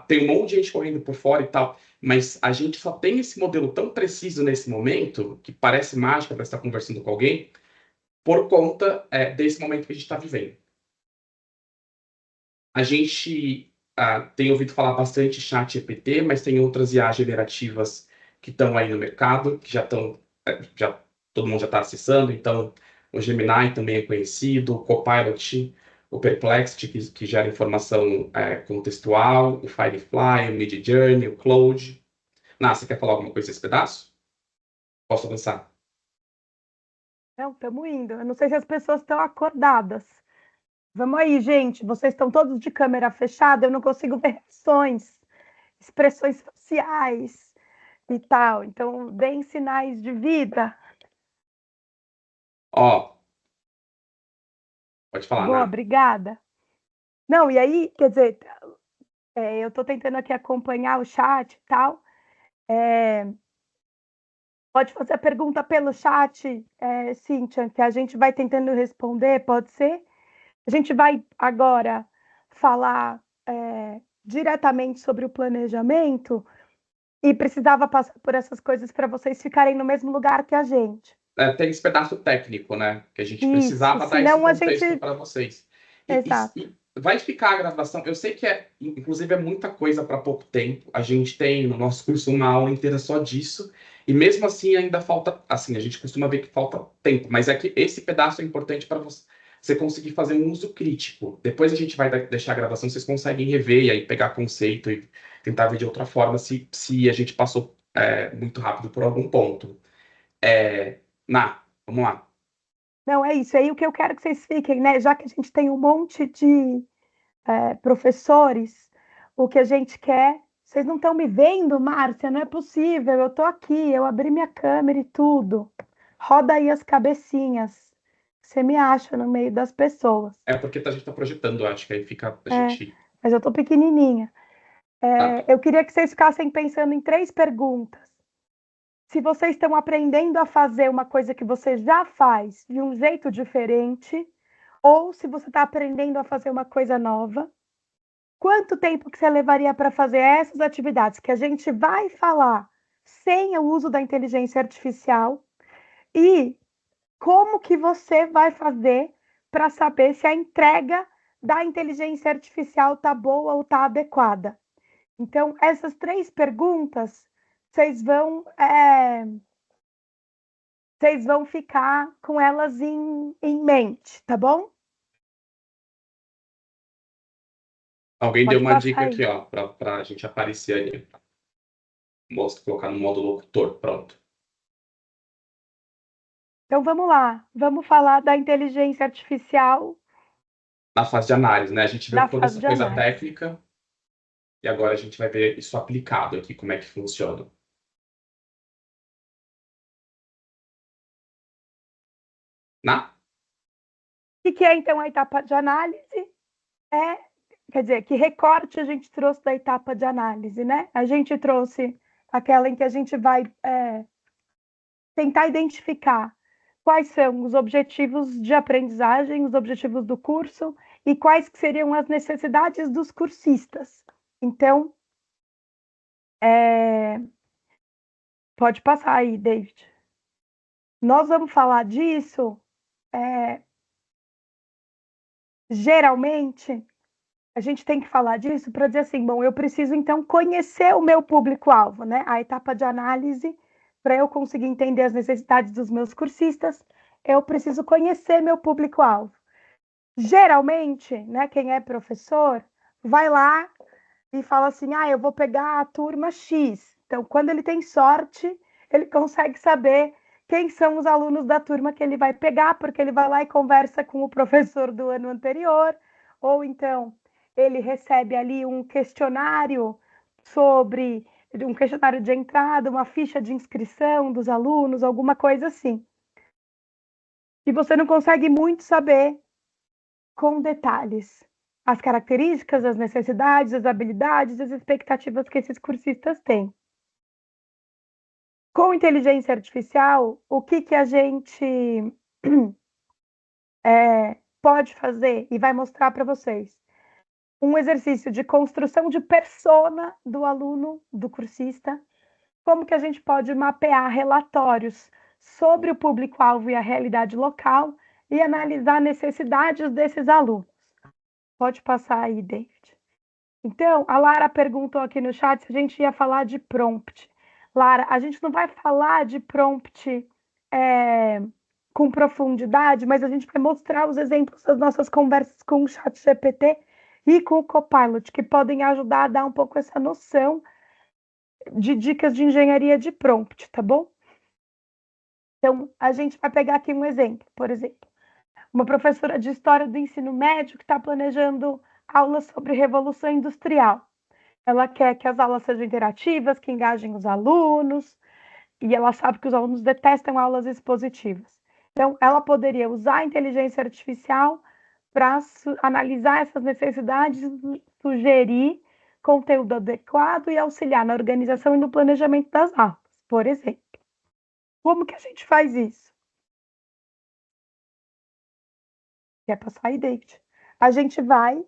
Tem um monte de gente correndo por fora e tal, mas a gente só tem esse modelo tão preciso nesse momento, que parece mágica para estar conversando com alguém, por conta desse momento que a gente está vivendo. A gente tem ouvido falar bastante chat GPT, mas tem outras IA generativas que estão aí no mercado, que já estão, todo mundo já está acessando. Então, o Gemini também é conhecido, o Copilot, o Perplexity, que gera informação contextual, o Firefly, o Midjourney, o Claude. Você quer falar alguma coisa desse pedaço? Posso avançar? Não, estamos indo. Eu não sei se as pessoas estão acordadas. Vamos aí, gente. Vocês estão todos de câmera fechada, eu não consigo ver reações, expressões faciais e tal. Então, deem sinais de vida. Ó, pode falar, Boa, Ná. obrigada. Não, e aí, quer dizer, eu estou tentando aqui acompanhar o chat e tal. Pode fazer a pergunta pelo chat, Cíntia, que a gente vai tentando responder, pode ser? A gente vai agora falar diretamente sobre o planejamento e precisava passar por essas coisas para vocês ficarem no mesmo lugar que a gente. Tem esse pedaço técnico, né? Que a gente Isso, precisava dar esse senão a contexto gente. para vocês. Exato. E vai ficar a gravação. Eu sei que inclusive, é muita coisa para pouco tempo. A gente tem no nosso curso uma aula inteira só disso. E mesmo assim, ainda falta. Assim, a gente costuma ver que falta tempo. Mas é que esse pedaço é importante para você conseguir fazer um uso crítico. Depois a gente vai deixar a gravação, vocês conseguem rever e aí pegar conceito e tentar ver de outra forma se a gente passou muito rápido por algum ponto. Vamos lá. Não, é isso. Aí o que eu quero que vocês fiquem, né? Já que a gente tem um monte de professores, o que a gente quer. Vocês não estão me vendo, Márcia? Não é possível. Eu estou aqui, eu abri minha câmera e tudo. Roda aí as cabecinhas. Você me acha no meio das pessoas. É porque a gente está projetando, acho que aí fica a É, gente. mas eu estou pequenininha. Tá. Eu queria que vocês ficassem pensando em 3 perguntas. Se vocês estão aprendendo a fazer uma coisa que você já faz de um jeito diferente, ou se você está aprendendo a fazer uma coisa nova. Quanto tempo que você levaria para fazer essas atividades que a gente vai falar sem o uso da inteligência artificial? E como que você vai fazer para saber se a entrega da inteligência artificial está boa ou está adequada? Então, essas 3 perguntas, vocês vão, vocês vão ficar com elas em mente, tá bom? Alguém deu Pode uma passar dica aí. aqui, ó, para a gente aparecer ali. Mostra, colocar no modo locutor. Pronto. Então, vamos lá. Vamos falar da inteligência artificial Na fase de análise, né? A gente na viu toda fase essa de coisa análise. técnica e agora a gente vai ver isso aplicado aqui, como é que funciona. Na? O que é, então, a etapa de análise? É quer dizer, que recorte a gente trouxe da etapa de análise, né? A gente trouxe aquela em que a gente vai tentar identificar quais são os objetivos de aprendizagem, os objetivos do curso e quais que seriam as necessidades dos cursistas. Então, pode passar aí, David. Nós vamos falar disso, geralmente, a gente tem que falar disso para dizer assim, bom, eu preciso então conhecer o meu público-alvo, né? A etapa de análise, para eu conseguir entender as necessidades dos meus cursistas, eu preciso conhecer meu público-alvo. Geralmente, né, quem é professor, vai lá e fala assim, eu vou pegar a turma X. Então, quando ele tem sorte, ele consegue saber quem são os alunos da turma que ele vai pegar, porque ele vai lá e conversa com o professor do ano anterior, ou então ele recebe ali um questionário um questionário de entrada, uma ficha de inscrição dos alunos, alguma coisa assim. E você não consegue muito saber com detalhes as características, as necessidades, as habilidades, as expectativas que esses cursistas têm. Com inteligência artificial, o que a gente pode fazer e vai mostrar para vocês? Um exercício de construção de persona do aluno, do cursista, como que a gente pode mapear relatórios sobre o público-alvo e a realidade local e analisar necessidades desses alunos. Pode passar aí, David. Então, a Lara perguntou aqui no chat se a gente ia falar de prompt. Lara, a gente não vai falar de prompt com profundidade, mas a gente vai mostrar os exemplos das nossas conversas com o chat GPT e com o Copilot, que podem ajudar a dar um pouco essa noção de dicas de engenharia de prompt, tá bom? Então, a gente vai pegar aqui um exemplo, por exemplo, uma professora de História do Ensino Médio que está planejando aulas sobre Revolução Industrial. Ela quer que as aulas sejam interativas, que engajem os alunos, e ela sabe que os alunos detestam aulas expositivas. Então, ela poderia usar a inteligência artificial para analisar essas necessidades, sugerir conteúdo adequado e auxiliar na organização e no planejamento das aulas, por exemplo. Como que a gente faz isso? Quer passar aí, David? A gente vai,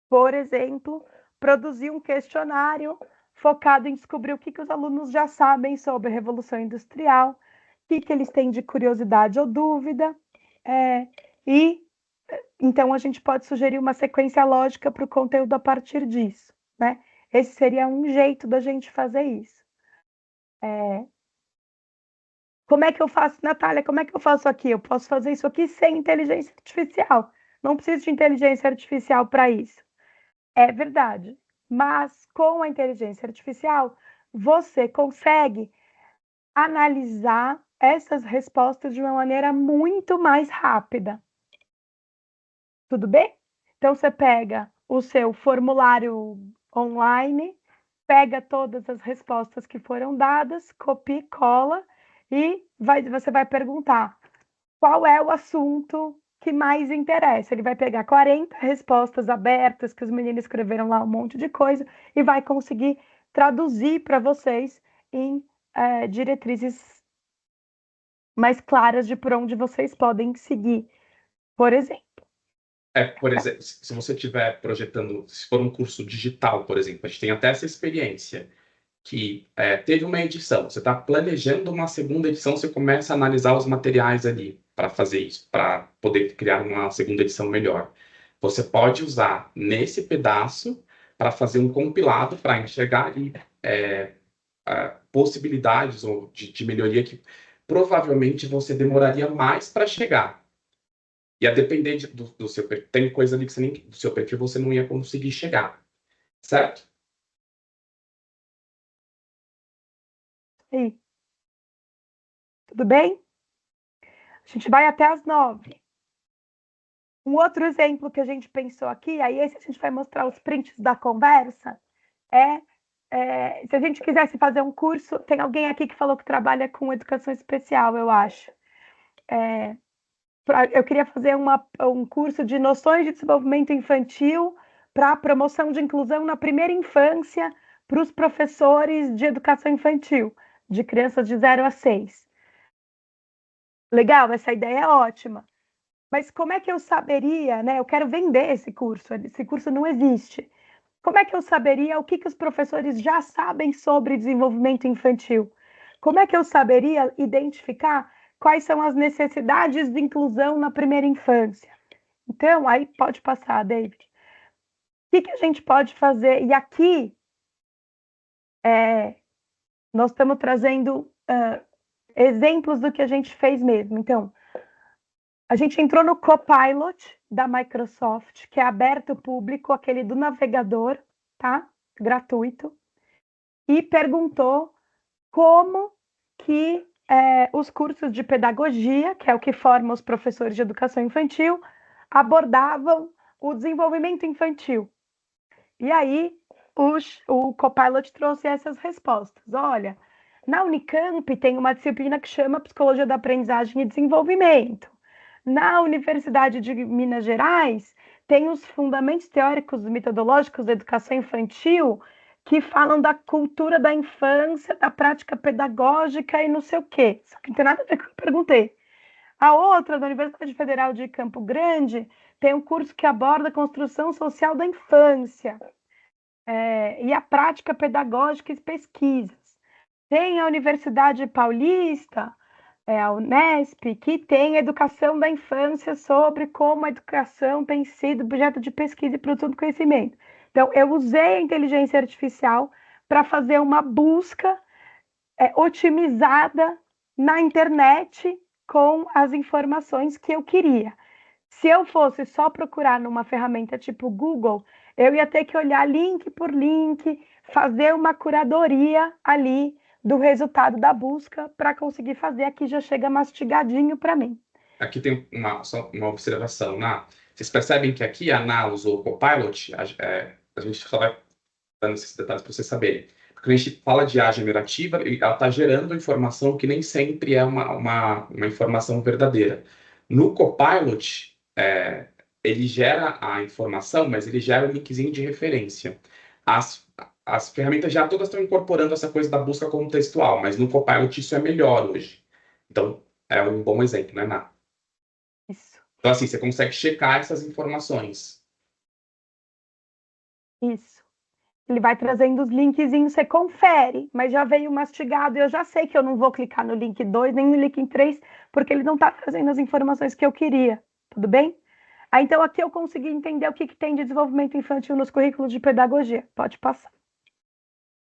por exemplo, produzir um questionário focado em descobrir o que os alunos já sabem sobre a Revolução Industrial, o que eles têm de curiosidade ou dúvida, e então a gente pode sugerir uma sequência lógica para o conteúdo a partir disso, né? Esse seria um jeito da gente fazer isso. Como é que eu faço, Natália? Como é que eu faço aqui? Eu posso fazer isso aqui sem inteligência artificial. Não preciso de inteligência artificial para isso. É verdade. Mas com a inteligência artificial, você consegue analisar essas respostas de uma maneira muito mais rápida. Tudo bem? Então, você pega o seu formulário online, pega todas as respostas que foram dadas, copia e cola, e você vai perguntar qual é o assunto que mais interessa. Ele vai pegar 40 respostas abertas, que os meninos escreveram lá um monte de coisa, e vai conseguir traduzir para vocês em diretrizes mais claras de por onde vocês podem seguir, por exemplo. Por exemplo, se você estiver projetando, se for um curso digital, por exemplo, a gente tem até essa experiência que teve uma edição, você está planejando uma segunda edição, você começa a analisar os materiais ali para fazer isso, para poder criar uma segunda edição melhor. Você pode usar nesse pedaço para fazer um compilado para enxergar ali possibilidades de melhoria que provavelmente você demoraria mais para chegar. E a depender do seu perfil, tem coisa ali que você nem, do seu perfil você não ia conseguir chegar, certo? Sim. Tudo bem? A gente vai até às 9. Um outro exemplo que a gente pensou aqui, aí esse a gente vai mostrar os prints da conversa, se a gente quisesse fazer um curso, tem alguém aqui que falou que trabalha com educação especial, eu acho. eu queria fazer um curso de noções de desenvolvimento infantil para promoção de inclusão na primeira infância para os professores de educação infantil, de crianças de 0 a 6. Legal, essa ideia é ótima. Mas como é que eu saberia, né? Eu quero vender esse curso não existe. Como é que eu saberia o que os professores já sabem sobre desenvolvimento infantil? Como é que eu saberia identificar quais são as necessidades de inclusão na primeira infância? Então, aí pode passar, David. O que a gente pode fazer? E aqui, nós estamos trazendo exemplos do que a gente fez mesmo. Então, a gente entrou no Copilot da Microsoft, que é aberto público, aquele do navegador, tá? Gratuito. E perguntou como que os cursos de pedagogia, que é o que forma os professores de educação infantil, abordavam o desenvolvimento infantil. E aí o Copilot trouxe essas respostas. Olha, na Unicamp tem uma disciplina que chama Psicologia da Aprendizagem e Desenvolvimento. Na Universidade de Minas Gerais tem os fundamentos teóricos e metodológicos da educação infantil que falam da cultura da infância, da prática pedagógica e não sei o quê. Só que não tem nada a ver com o que eu perguntei. A outra, da Universidade Federal de Campo Grande, tem um curso que aborda a construção social da infância e a prática pedagógica e pesquisas. Tem a Universidade Paulista, a Unesp, que tem a educação da infância sobre como a educação tem sido objeto de pesquisa e produção de conhecimento. Então, eu usei a inteligência artificial para fazer uma busca otimizada na internet com as informações que eu queria. Se eu fosse só procurar numa ferramenta tipo Google, eu ia ter que olhar link por link, fazer uma curadoria ali do resultado da busca para conseguir fazer. Aqui já chega mastigadinho para mim. Aqui tem só uma observação, né? Vocês percebem que aqui a Ana usou o Copilot, a gente só vai dando esses detalhes para vocês saberem. Quando a gente fala de IA generativa, ela está gerando informação que nem sempre é uma informação verdadeira. No Copilot, ele gera a informação, mas ele gera um linkzinho de referência. As ferramentas já todas estão incorporando essa coisa da busca contextual, mas no Copilot isso é melhor hoje. Então, é um bom exemplo, né, Ná? Isso. Então, assim, você consegue checar essas informações. Isso. Ele vai trazendo os linkzinhos, você confere, mas já veio mastigado. Eu já sei que eu não vou clicar no link 2, nem no link 3, porque ele não está trazendo as informações que eu queria. Tudo bem? Aí, então, aqui eu consegui entender o que tem de desenvolvimento infantil nos currículos de pedagogia. Pode passar.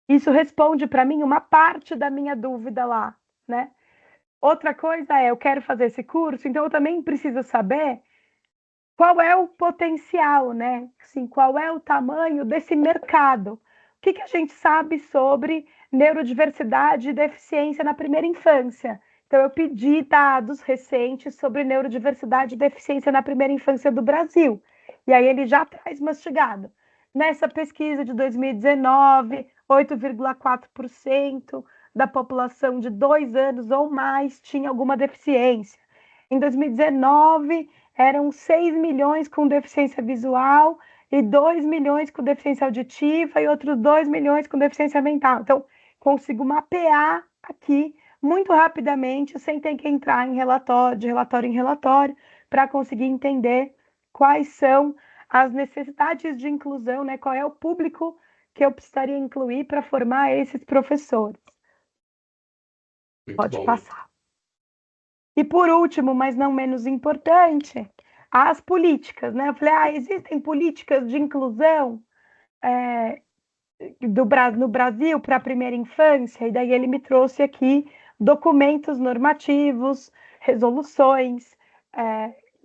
Isso responde para mim uma parte da minha dúvida lá, né? Outra coisa eu quero fazer esse curso, então eu também preciso saber qual é o potencial, né? Assim, qual é o tamanho desse mercado? O que a gente sabe sobre neurodiversidade e deficiência na primeira infância? Então, eu pedi dados recentes sobre neurodiversidade e deficiência na primeira infância do Brasil. E aí ele já traz mastigado. Nessa pesquisa de 2019, 8,4% da população de 2 anos ou mais tinha alguma deficiência. Em 2019, eram 6 milhões com deficiência visual e 2 milhões com deficiência auditiva e outros 2 milhões com deficiência mental. Então, consigo mapear aqui muito rapidamente, sem ter que entrar em relatório, de relatório em relatório, para conseguir entender quais são as necessidades de inclusão, né? Qual é o público que eu precisaria incluir para formar esses professores. Muito Pode bom. passar. E por último, mas não menos importante, as políticas, né? Eu falei, existem políticas de inclusão no Brasil para a primeira infância, e daí ele me trouxe aqui documentos normativos, resoluções,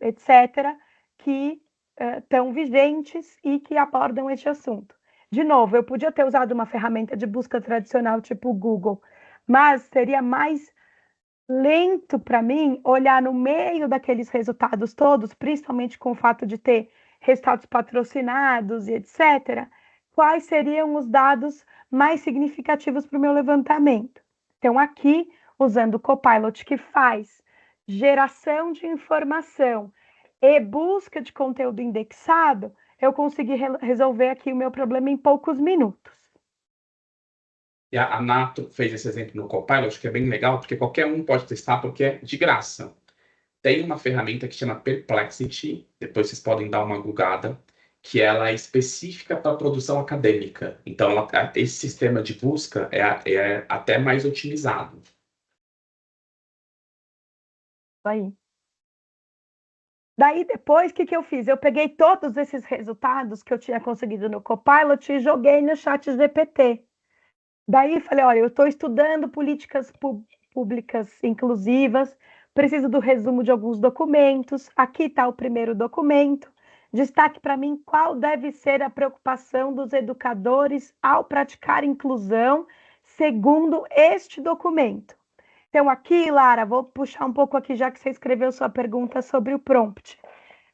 etc., que estão vigentes e que abordam este assunto. De novo, eu podia ter usado uma ferramenta de busca tradicional tipo o Google, mas seria mais lento para mim olhar no meio daqueles resultados todos, principalmente com o fato de ter resultados patrocinados e etc., quais seriam os dados mais significativos para o meu levantamento. Então, aqui, usando o Copilot, que faz geração de informação e busca de conteúdo indexado, eu consegui resolver aqui o meu problema em poucos minutos. E a Nato fez esse exemplo no Copilot, que é bem legal, porque qualquer um pode testar, porque é de graça. Tem uma ferramenta que chama Perplexity, depois vocês podem dar uma googada, que ela é específica para produção acadêmica. Então, esse sistema de busca é até mais otimizado. Aí. Daí, depois, o que eu fiz? Eu peguei todos esses resultados que eu tinha conseguido no Copilot e joguei no ChatGPT. Daí, falei, olha, eu estou estudando políticas públicas inclusivas, preciso do resumo de alguns documentos. Aqui está o primeiro documento. Destaque para mim qual deve ser a preocupação dos educadores ao praticar inclusão, segundo este documento. Então, aqui, Lara, vou puxar um pouco aqui, já que você escreveu sua pergunta sobre o prompt.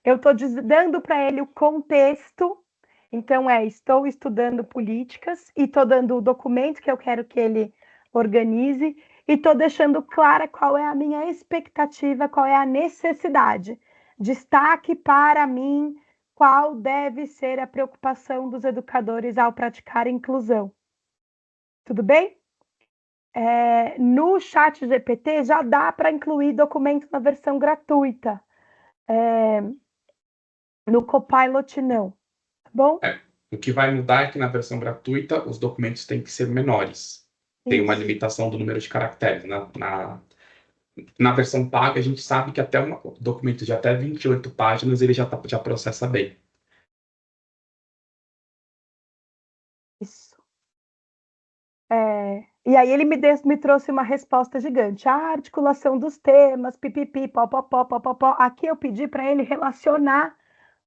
Eu estou dando para ele o contexto. Então, estou estudando políticas e estou dando o documento que eu quero que ele organize e estou deixando clara qual é a minha expectativa, qual é a necessidade. Destaque para mim qual deve ser a preocupação dos educadores ao praticar inclusão. Tudo bem? No ChatGPT já dá para incluir documento na versão gratuita. No Copilot, não. Tá bom? O que vai mudar é que na versão gratuita os documentos têm que ser menores. Tem uma limitação do número de caracteres. Na versão paga, a gente sabe que até um documento de até 28 páginas ele já processa bem. Isso. E aí ele me trouxe uma resposta gigante. A articulação dos temas, pipipi, popopó, popopó. Aqui eu pedi para ele relacionar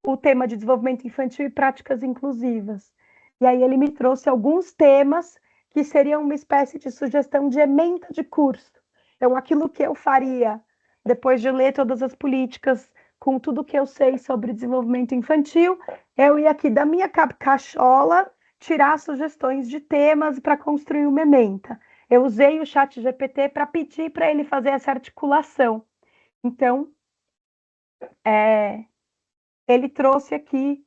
o tema de desenvolvimento infantil e práticas inclusivas. E aí ele me trouxe alguns temas que seriam uma espécie de sugestão de ementa de curso. Então, aquilo que eu faria depois de ler todas as políticas, com tudo que eu sei sobre desenvolvimento infantil, eu ia aqui da minha cachola tirar sugestões de temas para construir uma ementa. Eu usei o ChatGPT para pedir para ele fazer essa articulação. Então, ele trouxe aqui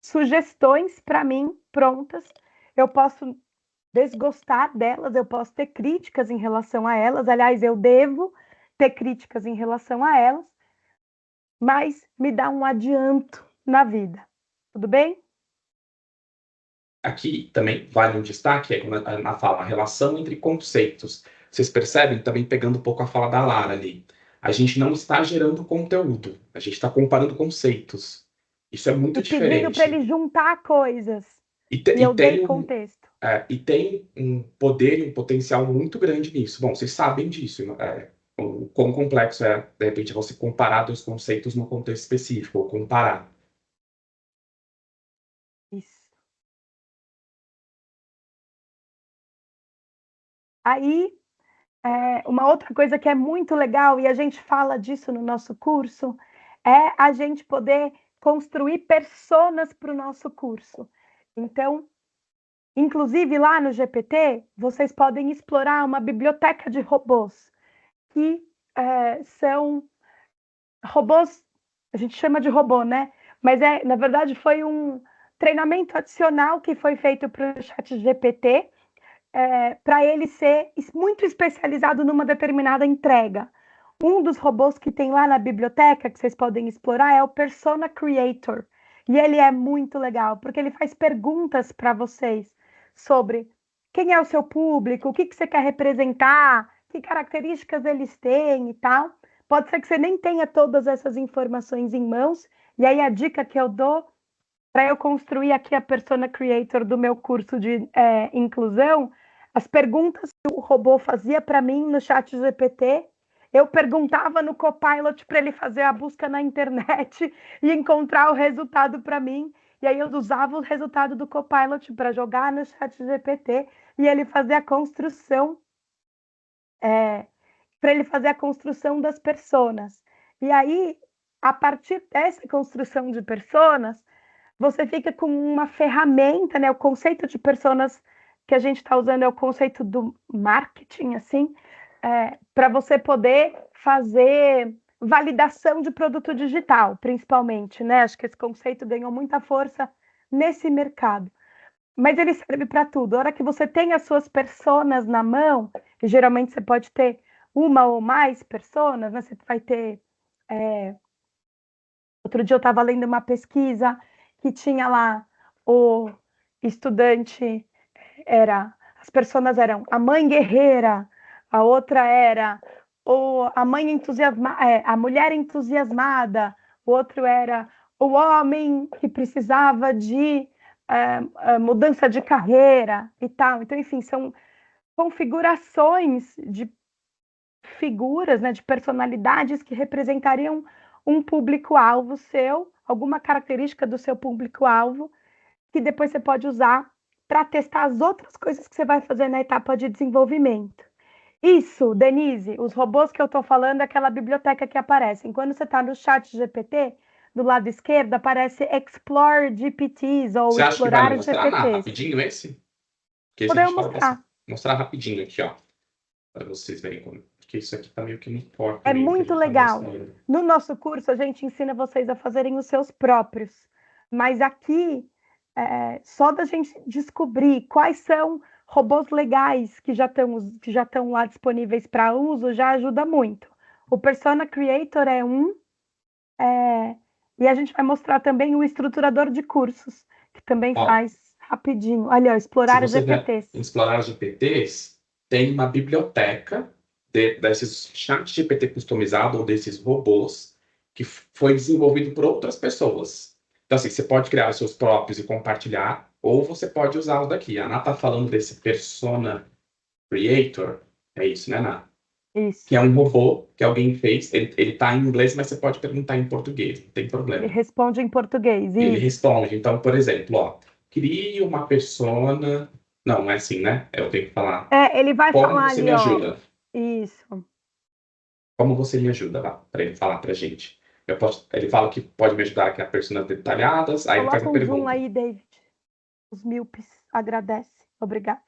sugestões para mim prontas. Eu posso desgostar delas, eu posso ter críticas em relação a elas. Aliás, eu devo ter críticas em relação a elas, mas me dá um adianto na vida. Tudo bem? Aqui também vale um destaque, é quando ela fala a relação entre conceitos. Vocês percebem, também pegando um pouco a fala da Lara ali. A gente não está gerando conteúdo, a gente está comparando conceitos. Isso é muito Pedindo para diferente. ele juntar coisas. E eu dei contexto. E tem um poder e um potencial muito grande nisso. Bom, vocês sabem disso. O quão complexo é, de repente, você comparar dois conceitos num contexto específico, ou comparar. Isso. Aí, uma outra coisa que é muito legal, e a gente fala disso no nosso curso, é a gente poder construir personas para o nosso curso. Então, inclusive lá no GPT, vocês podem explorar uma biblioteca de robôs, que são robôs, a gente chama de robô, né? Mas na verdade foi um treinamento adicional que foi feito para o ChatGPT, para ele ser muito especializado numa determinada entrega. Um dos robôs que tem lá na biblioteca, que vocês podem explorar, é o Persona Creator. E ele é muito legal, porque ele faz perguntas para vocês sobre quem é o seu público, o que você quer representar, que características eles têm e tal. Pode ser que você nem tenha todas essas informações em mãos, e aí a dica que eu dou para eu construir aqui a Persona Creator do meu curso de inclusão, as perguntas que o robô fazia para mim no ChatGPT, eu perguntava no Copilot para ele fazer a busca na internet e encontrar o resultado para mim. E aí eu usava o resultado do Copilot para jogar no ChatGPT e ele fazer a construção, para ele fazer a construção das personas. E aí, a partir dessa construção de personas, você fica com uma ferramenta, né? O conceito de personas que a gente está usando é o conceito do marketing, assim, para você poder fazer validação de produto digital, principalmente, né? Acho que esse conceito ganhou muita força nesse mercado. Mas ele serve para tudo. A hora que você tem as suas personas na mão, e geralmente você pode ter uma ou mais personas, né? Você vai ter. Outro dia eu estava lendo uma pesquisa que tinha lá o estudante as personas eram a mãe guerreira, a outra era a mãe a mulher entusiasmada, o outro era o homem que precisava de mudança de carreira e tal. Então, enfim, são configurações de figuras, né, de personalidades que representariam um público-alvo seu, alguma característica do seu público-alvo, que depois você pode usar para testar as outras coisas que você vai fazer na etapa de desenvolvimento. Isso, Denise, os robôs que eu estou falando é aquela biblioteca que aparece. Quando você está no chat GPT, do lado esquerdo aparece Explore GPTs ou Você acha que vai Explorar mostrar GPTs. rapidinho esse? Porque esse a Podemos gente pode mostrar. mostrar rapidinho aqui, ó. Para vocês verem como. Porque isso aqui tá meio que no core É também, que a muito gente tá legal. mostrando. No nosso curso, a gente ensina vocês a fazerem os seus próprios. Mas aqui, só da gente descobrir quais são robôs legais que já estão lá disponíveis para uso, já ajuda muito. O Persona Creator é um, e a gente vai mostrar também o estruturador de cursos, que também Ó, faz rapidinho. Olha, ó, se explorar você ver GPTs. em explorar GPTs, tem uma biblioteca desses chat GPT customizado ou desses robôs que foi desenvolvido por outras pessoas. Então, assim, você pode criar os seus próprios e compartilhar, ou você pode usar os daqui. A Ana está falando desse Persona Creator, é isso, né, Ana? Isso. Que é um robô que alguém fez. Ele tá em inglês, mas você pode perguntar em português, não tem Ele problema. responde em português. Ele Isso. responde. Então, por exemplo, ó, crie uma persona. Não, não é assim, né? Eu tenho que falar. Ele vai Como falar você ali, me ó. ajuda? Isso. Como você me ajuda lá? Para ele falar pra gente. Ele fala que pode me ajudar aqui a personas detalhadas, aí ele faz Coloca a um zoom pergunta. aí, David. Os míopes. Agradece. Obrigada.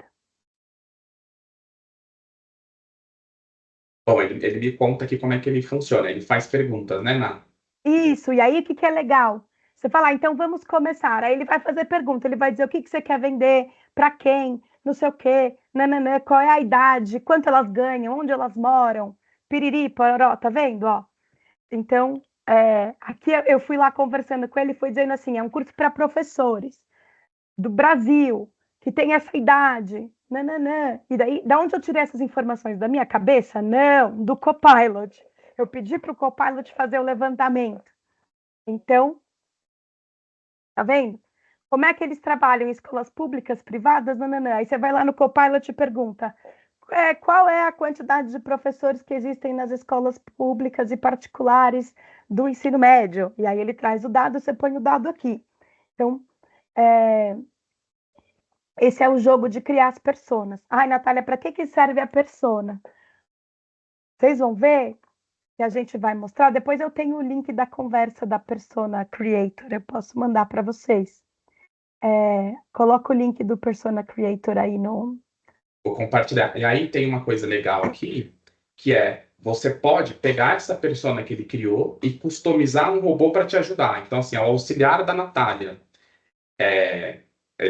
Bom, ele me conta aqui como é que ele funciona. Ele faz perguntas, né, Ná? Isso, e aí o que, que é legal? Você fala, então vamos começar. Aí ele vai fazer pergunta, ele vai dizer o que, que você quer vender, para quem, não sei o quê, nananã, qual é a idade, quanto elas ganham, onde elas moram, piriri, pororó, tá vendo? Ó. Então, aqui eu fui lá conversando com ele, foi dizendo assim, é um curso para professores do Brasil, que tem essa idade, nananã. E daí, da onde eu tirei essas informações? Da minha cabeça? Não, do Copilot. Eu pedi para o Copilot fazer o levantamento. Então, tá vendo? Como é que eles trabalham em escolas públicas, privadas? Nananã. Aí você vai lá no Copilot e pergunta qual é a quantidade de professores que existem nas escolas públicas e particulares do ensino médio? E aí ele traz o dado, você põe o dado aqui. Então, esse é o jogo de criar as personas. Ai, Natália, para que serve a persona? Vocês vão ver que a gente vai mostrar. Depois eu tenho o link da conversa da Persona Creator, eu posso mandar para vocês. Coloca o link do Persona Creator aí no. Vou compartilhar. E aí tem uma coisa legal aqui, que é você pode pegar essa persona que ele criou e customizar um robô para te ajudar. Então, assim, é o auxiliar da Natália.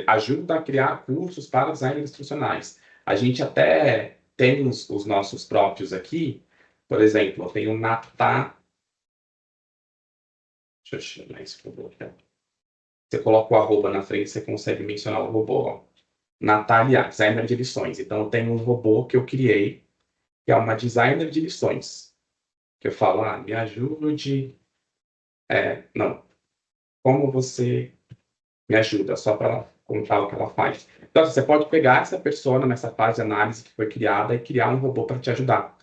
Ajuda a criar cursos para designers instrucionais. A gente até tem os nossos próprios aqui. Por exemplo, eu tenho o Natá. Deixa eu chamar esse robô aqui. Você coloca o arroba na frente, você consegue mencionar o robô. Ó. Natália, designer de lições. Então, eu tenho um robô que eu criei, que é uma designer de lições. Que eu falo, me ajude. Não, como você me ajuda, só para contar o que ela faz. Então, você pode pegar essa persona nessa fase de análise que foi criada e criar um robô para te ajudar.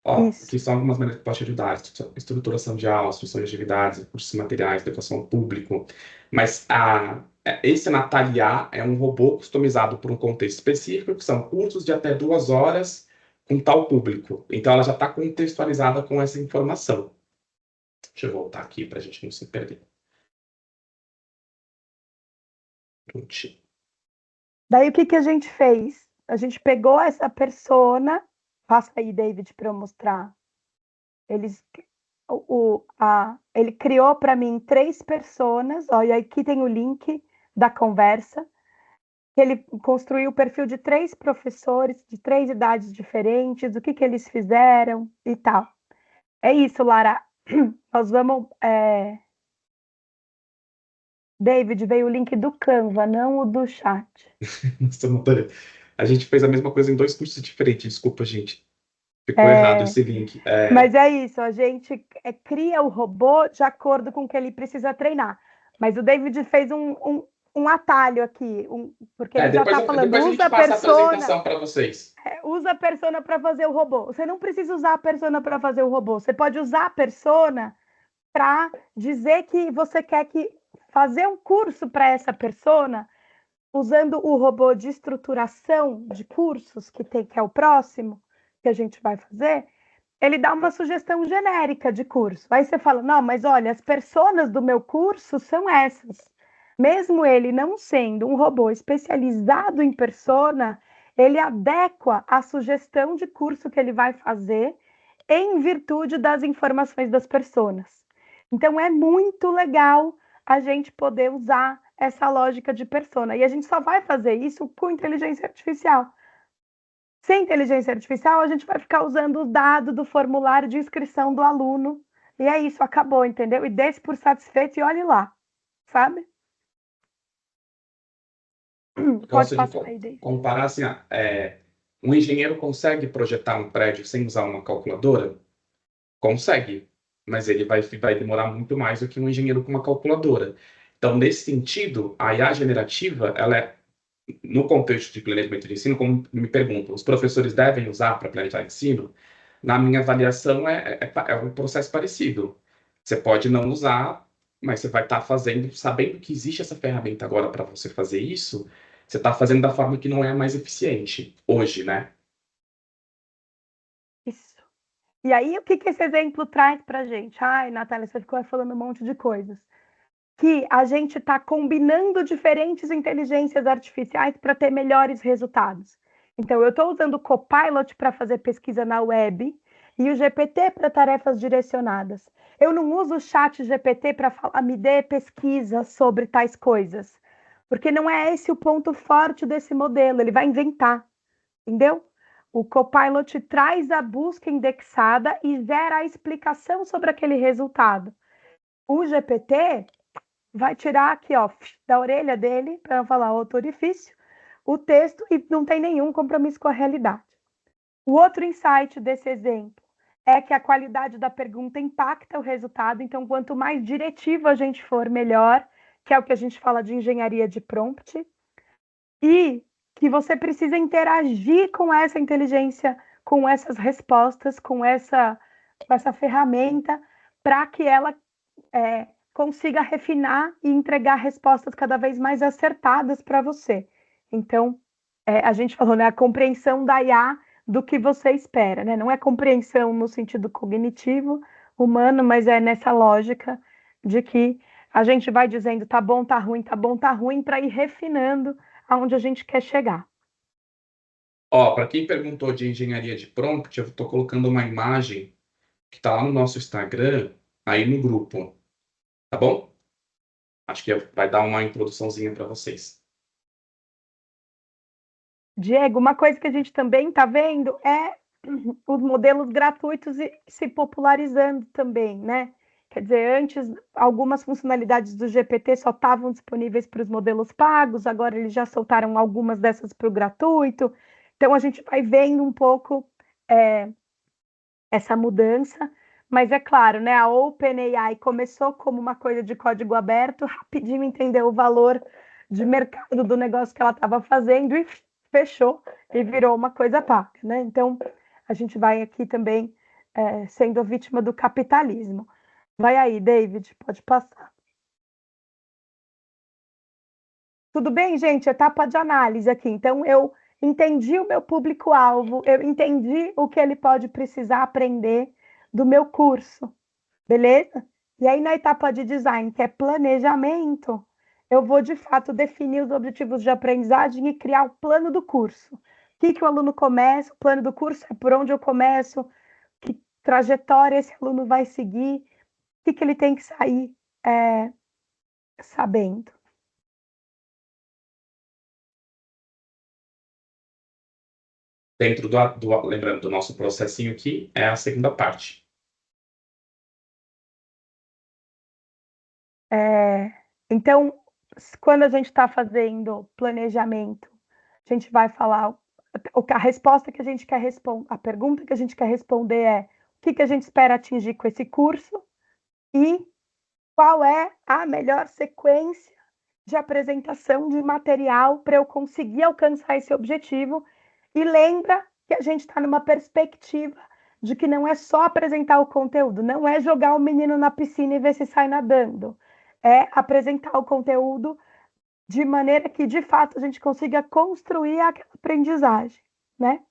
Ó, Isso. aqui são algumas maneiras que pode te ajudar. Estruturação de aulas, instruções de atividades, recursos e materiais, educação público. Mas esse Natalia é um robô customizado por um contexto específico, que são cursos de até 2 horas com tal público. Então, ela já está contextualizada com essa informação. Deixa eu voltar aqui para a gente não se perder. Daí o que, que a gente fez? A gente pegou essa persona Passa aí, David, para eu mostrar. Ele criou para mim 3 personas, ó, e aqui tem o link da conversa. Ele construiu o perfil de 3 professores, de 3 idades diferentes, o que eles fizeram e tal. É isso, Lara. Nós vamos... David, veio o link do Canva, não o do chat. Nossa, Natália, a gente fez a mesma coisa em 2 cursos diferentes, desculpa, gente. Ficou errado esse link. Mas é isso, a gente cria o robô de acordo com o que ele precisa treinar. Mas o David fez um atalho aqui, porque ele já está falando, depois a gente usa a passa a persona, apresentação para vocês. usa a persona para fazer o robô. Você não precisa usar a persona para fazer o robô. Você pode usar a persona para dizer que você quer fazer um curso para essa persona, usando o robô de estruturação de cursos, que é o próximo que a gente vai fazer. Ele dá uma sugestão genérica de curso. Aí você fala, não, mas olha, as personas do meu curso são essas. Mesmo ele não sendo um robô especializado em persona, ele adequa a sugestão de curso que ele vai fazer em virtude das informações das personas. Então, é muito legal a gente poder usar essa lógica de persona. E a gente só vai fazer isso com inteligência artificial. Sem inteligência artificial, a gente vai ficar usando os dados do formulário de inscrição do aluno. E é isso, acabou, entendeu? E dê-se por satisfeito e olhe lá, sabe? Pode passar aí, David. Comparar assim, um engenheiro consegue projetar um prédio sem usar uma calculadora? Consegue, mas ele vai demorar muito mais do que um engenheiro com uma calculadora. Então, nesse sentido, a IA generativa, ela é, no contexto de planejamento de ensino, como me perguntam, os professores devem usar para planejar ensino? Na minha avaliação, é um processo parecido. Você pode não usar, mas você vai estar fazendo, sabendo que existe essa ferramenta agora para você fazer isso, você está fazendo da forma que não é mais eficiente hoje, né? Isso. E aí, o que esse exemplo traz para a gente? Ai, Natália, você ficou falando um monte de coisas. Que a gente está combinando diferentes inteligências artificiais para ter melhores resultados. Então, eu estou usando o Copilot para fazer pesquisa na web e o GPT para tarefas direcionadas. Eu não uso o chat GPT para falar, me dê pesquisa sobre tais coisas, porque não é esse o ponto forte desse modelo, ele vai inventar, entendeu? O Copilot traz a busca indexada e gera a explicação sobre aquele resultado. O GPT vai tirar aqui, ó, da orelha dele, para não falar outro orifício, o texto e não tem nenhum compromisso com a realidade. O outro insight desse exemplo é que a qualidade da pergunta impacta o resultado, então quanto mais diretivo a gente for, melhor, que é o que a gente fala de engenharia de prompt, e que você precisa interagir com essa inteligência, com essas respostas, com essa ferramenta, para que ela consiga refinar e entregar respostas cada vez mais acertadas para você. Então, a gente falou, né, a compreensão da IA do que você espera, né? Não é compreensão no sentido cognitivo humano, mas é nessa lógica de que a gente vai dizendo tá bom, tá ruim, para ir refinando aonde a gente quer chegar. Ó, para quem perguntou de engenharia de prompt, eu estou colocando uma imagem que está lá no nosso Instagram, aí no grupo, tá bom? Acho que vai dar uma introduçãozinha para vocês. Diego, uma coisa que a gente também está vendo é os modelos gratuitos se popularizando também, né? Quer dizer, antes algumas funcionalidades do GPT só estavam disponíveis para os modelos pagos, agora eles já soltaram algumas dessas para o gratuito. Então a gente vai vendo um pouco essa mudança, mas é claro, né? A OpenAI começou como uma coisa de código aberto, rapidinho entendeu o valor de mercado do negócio que ela estava fazendo e fechou e virou uma coisa paga, né? Então a gente vai aqui também sendo vítima do capitalismo. Vai aí, David, pode passar. Tudo bem, gente? Etapa de análise aqui. Então, eu entendi o meu público-alvo, eu entendi o que ele pode precisar aprender do meu curso, beleza? E aí, na etapa de design, que é planejamento, eu vou, de fato, definir os objetivos de aprendizagem e criar o plano do curso. O que o aluno começa, o plano do curso é por onde eu começo, que trajetória esse aluno vai seguir, o que ele tem que sair sabendo. Dentro lembrando do nosso processinho aqui, é a segunda parte. Então, quando a gente está fazendo planejamento, a gente vai falar a resposta que a gente quer responder, a pergunta que a gente quer responder é o que a gente espera atingir com esse curso e qual é a melhor sequência de apresentação de material para eu conseguir alcançar esse objetivo. E lembra que a gente está numa perspectiva de que não é só apresentar o conteúdo, não é jogar o menino na piscina e ver se sai nadando, é apresentar o conteúdo de maneira que, de fato, a gente consiga construir aquela aprendizagem, né?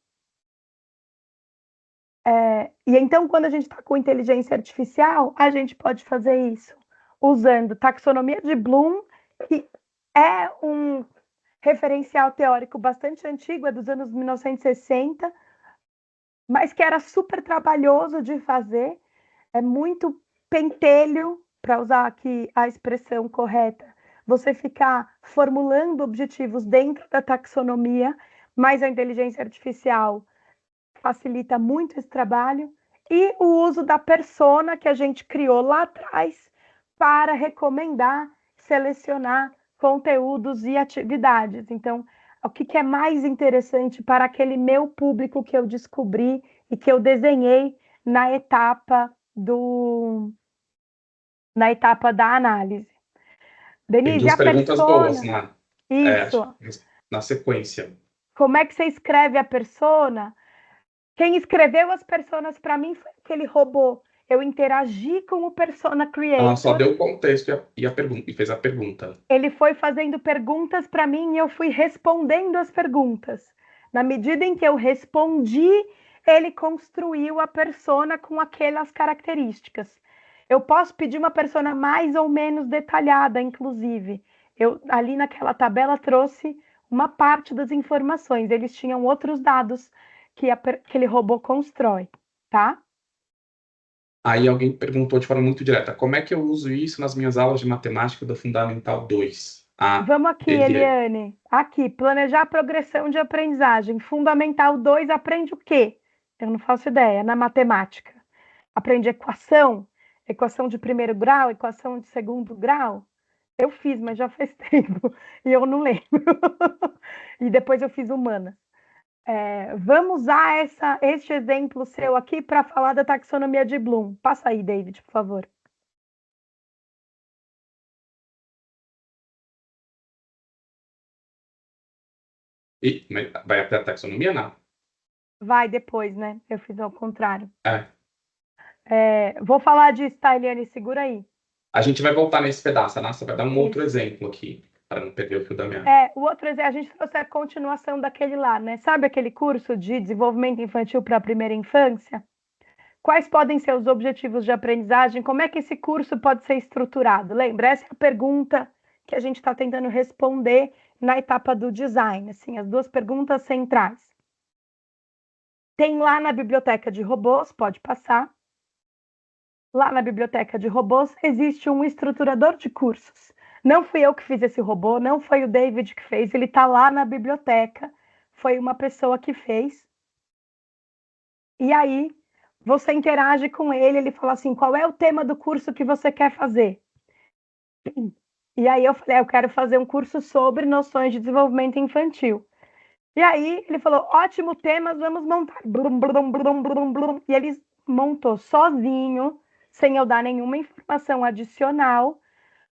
E então, quando a gente está com inteligência artificial, a gente pode fazer isso usando taxonomia de Bloom, que é um referencial teórico bastante antigo, é dos anos 1960, mas que era super trabalhoso de fazer, é muito pentelho, para usar aqui a expressão correta, você ficar formulando objetivos dentro da taxonomia, mas a inteligência artificial facilita muito esse trabalho, e o uso da persona que a gente criou lá atrás para recomendar, selecionar conteúdos e atividades. Então, o que é mais interessante para aquele meu público que eu descobri e que eu desenhei na etapa da análise. Tem Denise, duas a perguntas boas persona, isso. na sequência. Como é que você escreve a persona? Quem escreveu as personas para mim foi aquele robô. Eu interagi com o persona Ela só creator. deu o contexto e fez a pergunta. Ele foi fazendo perguntas para mim e eu fui respondendo as perguntas. Na medida em que eu respondi, ele construiu a persona com aquelas características. Eu posso pedir uma persona mais ou menos detalhada, inclusive. Eu ali naquela tabela trouxe uma parte das informações. Eles tinham outros dados que aquele robô constrói, tá? Aí alguém perguntou de forma muito direta, como é que eu uso isso nas minhas aulas de matemática do Fundamental 2? Vamos aqui, Eliane. Aqui, planejar a progressão de aprendizagem. Fundamental 2, aprende o quê? Eu não faço ideia, na matemática. Aprende equação? Equação de primeiro grau, equação de segundo grau? Eu fiz, mas já faz tempo e eu não lembro. E depois eu fiz humana. Vamos usar este exemplo seu aqui para falar da taxonomia de Bloom. Passa aí, David, por favor. Vai até a taxonomia, não? Vai depois, né? Eu fiz ao contrário. Vou falar disso, tá, Eliane? Segura aí. A gente vai voltar nesse pedaço. A Nassa vai dar um outro exemplo aqui, para não perder o fio da meada. O outro exemplo, a gente trouxe a continuação daquele lá, né? Sabe aquele curso de desenvolvimento infantil para a primeira infância? Quais podem ser os objetivos de aprendizagem? Como é que esse curso pode ser estruturado? Lembra? Essa é a pergunta que a gente está tentando responder na etapa do design, assim, as duas perguntas centrais. Tem lá na biblioteca de robôs, pode passar. Lá na biblioteca de robôs existe um estruturador de cursos. Não fui eu que fiz esse robô, não foi o David que fez, ele está lá na biblioteca, foi uma pessoa que fez. E aí, você interage com ele, ele fala assim, qual é o tema do curso que você quer fazer? E aí eu falei, eu quero fazer um curso sobre noções de desenvolvimento infantil. E aí ele falou, ótimo tema, vamos montar. Blum, blum, blum, blum, blum. E ele montou sozinho, sem eu dar nenhuma informação adicional,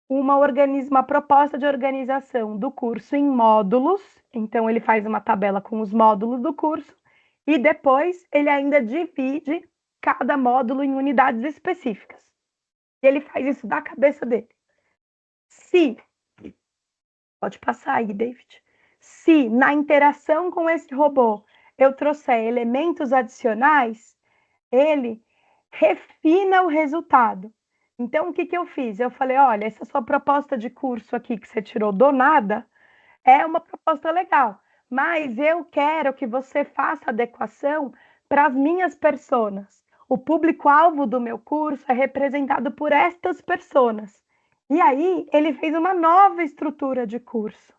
uma proposta de organização do curso em módulos. Então, ele faz uma tabela com os módulos do curso e depois ele ainda divide cada módulo em unidades específicas. E ele faz isso da cabeça dele. Pode passar aí, David. Se na interação com esse robô eu trouxer elementos adicionais, ele refina o resultado. Então, o que eu fiz? Eu falei, olha, essa sua proposta de curso aqui que você tirou do nada é uma proposta legal, mas eu quero que você faça adequação para as minhas personas. O público-alvo do meu curso é representado por estas personas. E aí, ele fez uma nova estrutura de curso,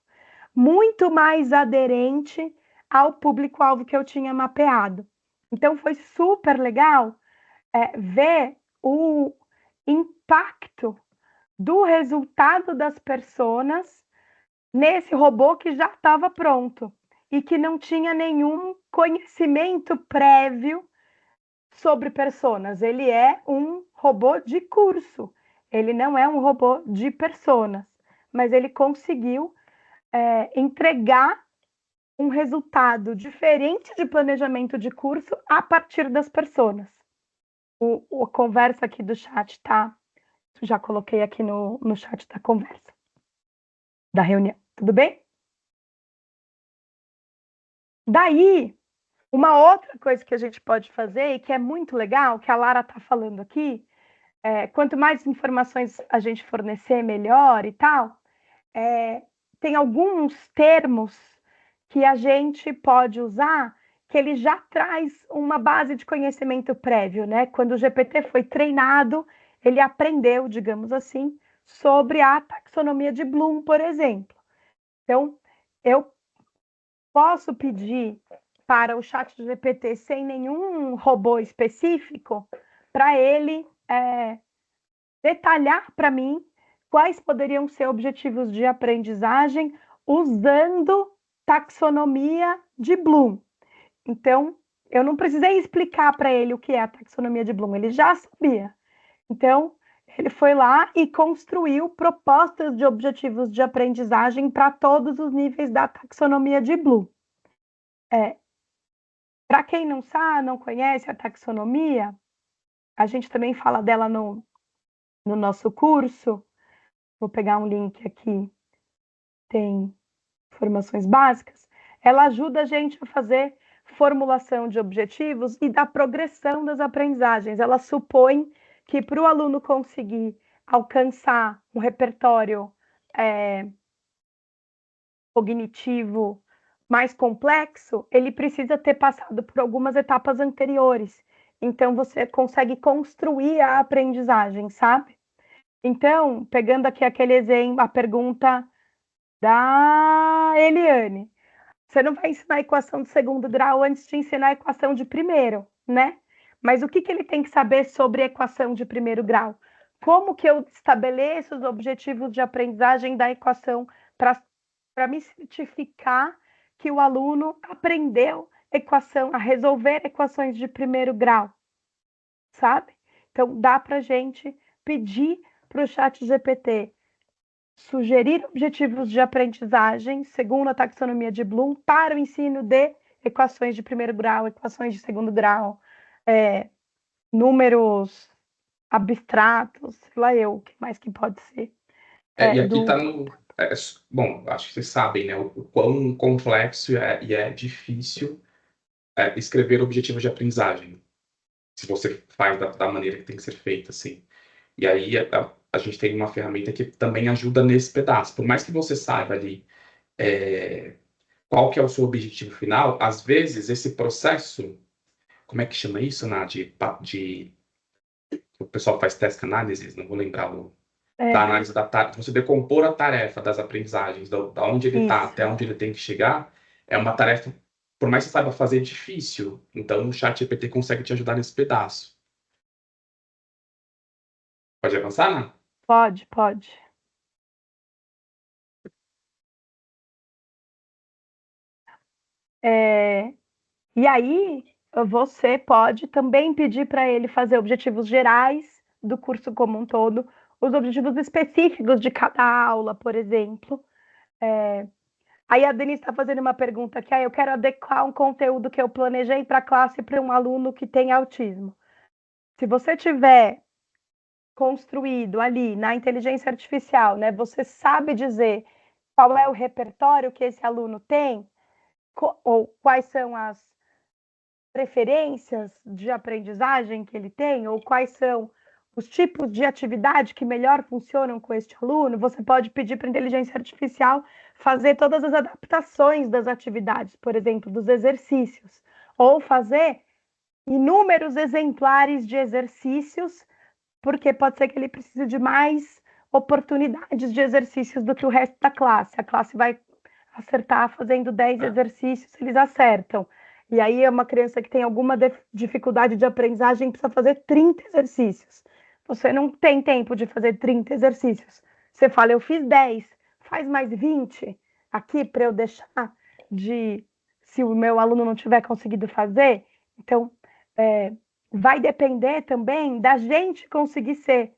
muito mais aderente ao público-alvo que eu tinha mapeado. Então, foi super legal ver o impacto do resultado das personas nesse robô que já estava pronto e que não tinha nenhum conhecimento prévio sobre personas. Ele é um robô de curso, ele não é um robô de personas, mas ele conseguiu entregar um resultado diferente de planejamento de curso a partir das personas. A conversa aqui do chat, tá? Já coloquei aqui no chat da conversa, da reunião. Tudo bem? Daí, uma outra coisa que a gente pode fazer e que é muito legal, que a Lara está falando aqui, quanto mais informações a gente fornecer, melhor e tal, tem alguns termos que a gente pode usar que ele já traz uma base de conhecimento prévio, né? Quando o GPT foi treinado, ele aprendeu, digamos assim, sobre a taxonomia de Bloom, por exemplo. Então, eu posso pedir para o chat do GPT, sem nenhum robô específico, para ele detalhar para mim quais poderiam ser objetivos de aprendizagem usando taxonomia de Bloom. Então, eu não precisei explicar para ele o que é a taxonomia de Bloom, ele já sabia. Então, ele foi lá e construiu propostas de objetivos de aprendizagem para todos os níveis da taxonomia de Bloom. Para quem não sabe, não conhece a taxonomia, a gente também fala dela no nosso curso. Vou pegar um link aqui, tem informações básicas. Ela ajuda a gente a fazer formulação de objetivos e da progressão das aprendizagens. Ela supõe que para o aluno conseguir alcançar um repertório cognitivo mais complexo, ele precisa ter passado por algumas etapas anteriores. Então, você consegue construir a aprendizagem, sabe? Então, pegando aqui aquele exemplo, a pergunta da Eliane. Você não vai ensinar a equação de segundo grau antes de ensinar a equação de primeiro, né? Mas o que ele tem que saber sobre a equação de primeiro grau? Como que eu estabeleço os objetivos de aprendizagem da equação para me certificar que o aluno aprendeu a resolver equações de primeiro grau, sabe? Então, dá para a gente pedir para o chat GPT sugerir objetivos de aprendizagem, segundo a taxonomia de Bloom, para o ensino de equações de primeiro grau, equações de segundo grau, números abstratos, sei lá eu, o que mais que pode ser. E aqui está bom, acho que vocês sabem, né, o quão complexo e é difícil escrever objetivos de aprendizagem, se você faz da maneira que tem que ser feita, assim. E aí a gente tem uma ferramenta que também ajuda nesse pedaço. Por mais que você saiba ali qual que é o seu objetivo final, às vezes esse processo, como é que chama isso, Nath? O pessoal faz teste análises, não vou lembrar da análise da tarefa, você decompor a tarefa das aprendizagens, da onde ele está até onde ele tem que chegar, é uma tarefa, por mais que você saiba fazer, difícil. Então, o chat GPT consegue te ajudar nesse pedaço. Pode avançar, Nath? Pode. E aí, você pode também pedir para ele fazer objetivos gerais do curso como um todo, os objetivos específicos de cada aula, por exemplo. Aí a Denise está fazendo uma pergunta aqui, eu quero adequar um conteúdo que eu planejei para a classe para um aluno que tem autismo. Se você tiver construído ali na inteligência artificial, né, você sabe dizer qual é o repertório que esse aluno tem, ou quais são as preferências de aprendizagem que ele tem, ou quais são os tipos de atividade que melhor funcionam com este aluno, você pode pedir para a inteligência artificial fazer todas as adaptações das atividades, por exemplo, dos exercícios, ou fazer inúmeros exemplares de exercícios, porque pode ser que ele precise de mais oportunidades de exercícios do que o resto da classe. A classe vai acertar fazendo 10 exercícios, eles acertam. E aí uma criança que tem alguma dificuldade de aprendizagem precisa fazer 30 exercícios. Você não tem tempo de fazer 30 exercícios. Você fala, eu fiz 10, faz mais 20 aqui para eu deixar de... Se o meu aluno não tiver conseguido fazer, então vai depender também da gente conseguir ser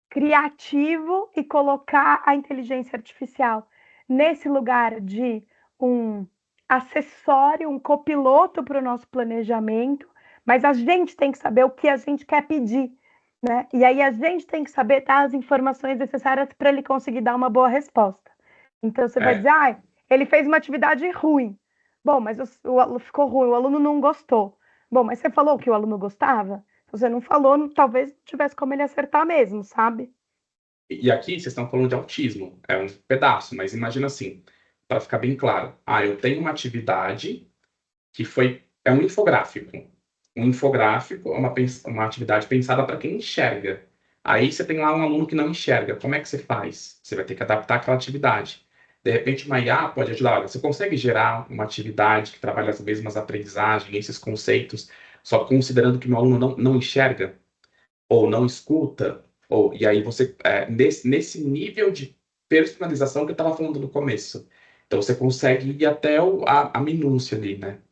criativo e colocar a inteligência artificial nesse lugar de um acessório, um copiloto para o nosso planejamento, mas a gente tem que saber o que a gente quer pedir, né? E aí a gente tem que saber dar as informações necessárias para ele conseguir dar uma boa resposta. Então você vai dizer, ele fez uma atividade ruim. Bom, mas o aluno ficou ruim, o aluno não gostou. Bom, mas você falou que o aluno gostava? Se você não falou, talvez não tivesse como ele acertar mesmo, sabe? E aqui vocês estão falando de autismo, é um pedaço, mas imagina assim, para ficar bem claro. Eu tenho uma atividade que é um infográfico. Um infográfico é uma atividade pensada para quem enxerga. Aí você tem lá um aluno que não enxerga. Como é que você faz? Você vai ter que adaptar aquela atividade. De repente, uma IA pode ajudar. Olha, você consegue gerar uma atividade que trabalha as mesmas aprendizagens, esses conceitos, só considerando que meu aluno não enxerga ou não escuta? E aí você, nesse nível de personalização que eu estava falando no começo. Então você consegue ir até a minúcia ali, né?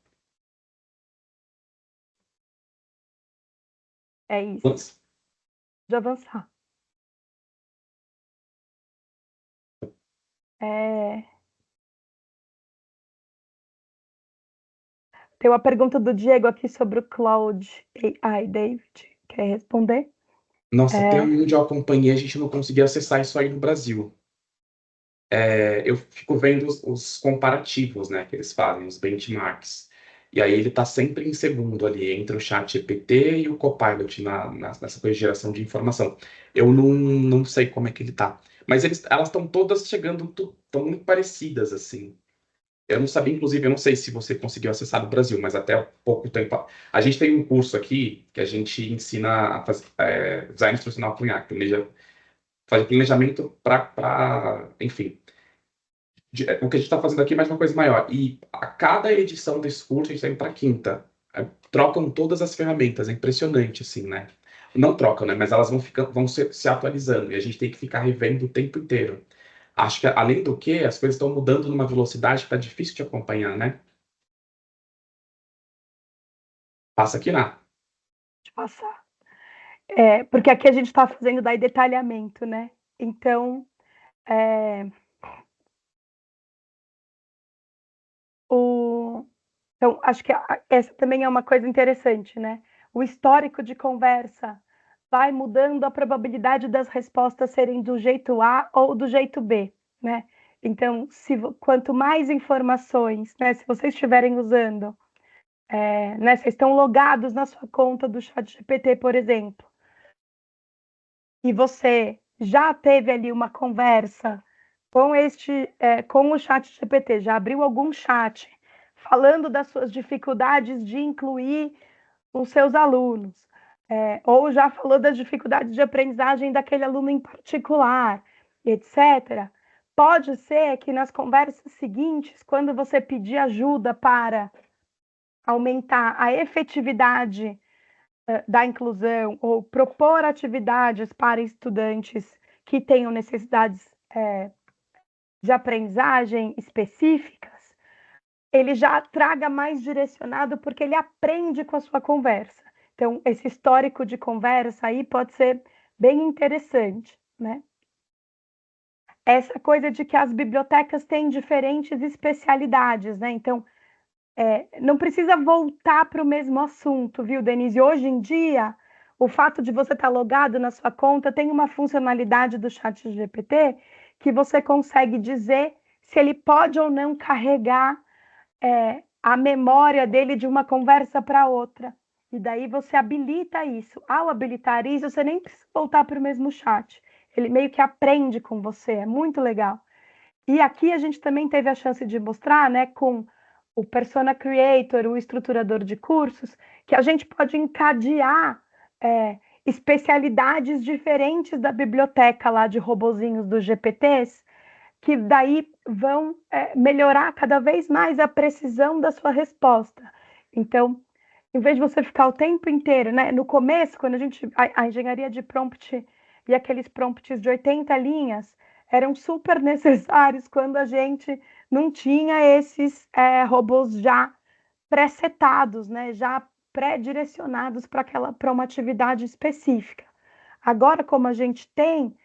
É isso. De avançar. Tem uma pergunta do Diego aqui sobre o Cloud AI, David. Quer responder? Nossa, até onde eu acompanhei, a gente não conseguia acessar isso aí no Brasil. Eu fico vendo os comparativos, né, que eles fazem, os benchmarks. E aí ele está sempre em segundo ali, entre o chat GPT e o Copilot nessa coisa de geração de informação. Eu não sei como é que ele está. Mas elas estão todas chegando, tão muito parecidas, assim. Eu não sabia, inclusive, eu não sei se você conseguiu acessar no Brasil, mas até há pouco tempo. A gente tem um curso aqui que a gente ensina a fazer design instrucional com IA, fazer planejamento enfim. O que a gente está fazendo aqui é mais uma coisa maior. E a cada edição desse curso, a gente está indo para a quinta. Trocam todas as ferramentas, é impressionante, assim, né? Não trocam, né? Mas elas vão se atualizando e a gente tem que ficar revendo o tempo inteiro. Acho que, além do que, as coisas estão mudando numa velocidade que está difícil de acompanhar, né? Passa aqui, Ná. De passar. Porque aqui a gente está fazendo daí detalhamento, né? Então, então acho que essa também é uma coisa interessante, né? O histórico de conversa vai mudando a probabilidade das respostas serem do jeito A ou do jeito B, né? Então, quanto mais informações, né? Se vocês estiverem usando, né? Vocês estão logados na sua conta do ChatGPT, por exemplo, e você já teve ali uma conversa com o ChatGPT, já abriu algum chat falando das suas dificuldades de incluir os seus alunos, ou já falou das dificuldades de aprendizagem daquele aluno em particular, etc. Pode ser que nas conversas seguintes, quando você pedir ajuda para aumentar a efetividade da inclusão ou propor atividades para estudantes que tenham necessidades de aprendizagem específicas, ele já traga mais direcionado porque ele aprende com a sua conversa. Então, esse histórico de conversa aí pode ser bem interessante, né? Essa coisa de que as bibliotecas têm diferentes especialidades, né? Então, não precisa voltar para o mesmo assunto, viu, Denise? Hoje em dia, o fato de você estar logado na sua conta tem uma funcionalidade do ChatGPT que você consegue dizer se ele pode ou não carregar a memória dele de uma conversa para outra. E daí você habilita isso. Ao habilitar isso, você nem precisa voltar para o mesmo chat. Ele meio que aprende com você, é muito legal. E aqui a gente também teve a chance de mostrar, né, com o Persona Creator, o estruturador de cursos, que a gente pode encadear especialidades diferentes da biblioteca lá de robozinhos dos GPTs, que daí vão melhorar cada vez mais a precisão da sua resposta. Então, em vez de você ficar o tempo inteiro, né? No começo, quando a engenharia de prompt e aqueles prompts de 80 linhas eram super necessários quando a gente não tinha esses robôs já pré-setados, né? Já pré-direcionados para uma atividade específica. Agora, como a gente tem,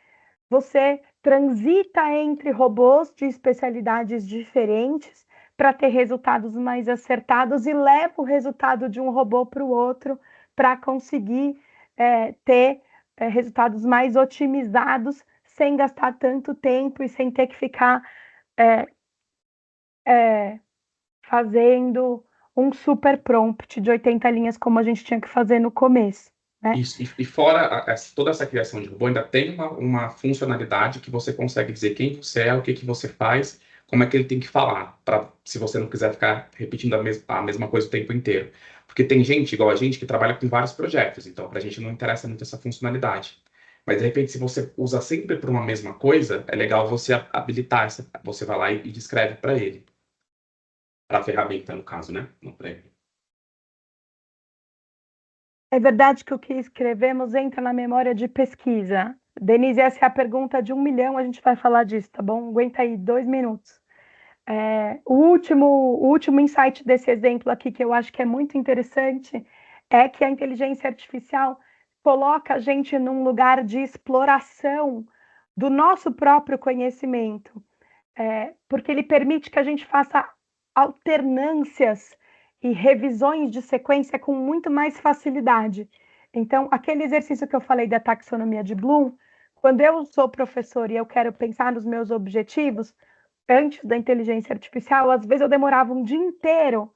você transita entre robôs de especialidades diferentes para ter resultados mais acertados e leva o resultado de um robô para o outro para conseguir ter resultados mais otimizados sem gastar tanto tempo e sem ter que ficar fazendo um super prompt de 80 linhas como a gente tinha que fazer no começo. Né? Isso, e fora toda essa criação de robô, ainda tem uma funcionalidade que você consegue dizer quem você é, o que você faz, como é que ele tem que falar, se você não quiser ficar repetindo a mesma coisa o tempo inteiro. Porque tem gente, igual a gente, que trabalha com vários projetos, então para a gente não interessa muito essa funcionalidade. Mas, de repente, se você usa sempre para uma mesma coisa, é legal você habilitar, você vai lá e descreve para ele. Para a ferramenta, no caso, né? Não para ele. É verdade que o que escrevemos entra na memória de pesquisa. Denise, essa é a pergunta de 1 milhão, a gente vai falar disso, tá bom? Aguenta aí 2 minutos. O último insight desse exemplo aqui, que eu acho que é muito interessante, é que a inteligência artificial coloca a gente num lugar de exploração do nosso próprio conhecimento, porque ele permite que a gente faça alternâncias e revisões de sequência com muito mais facilidade. Então, aquele exercício que eu falei da taxonomia de Bloom, quando eu sou professor e eu quero pensar nos meus objetivos, antes da inteligência artificial, às vezes eu demorava um dia inteiro,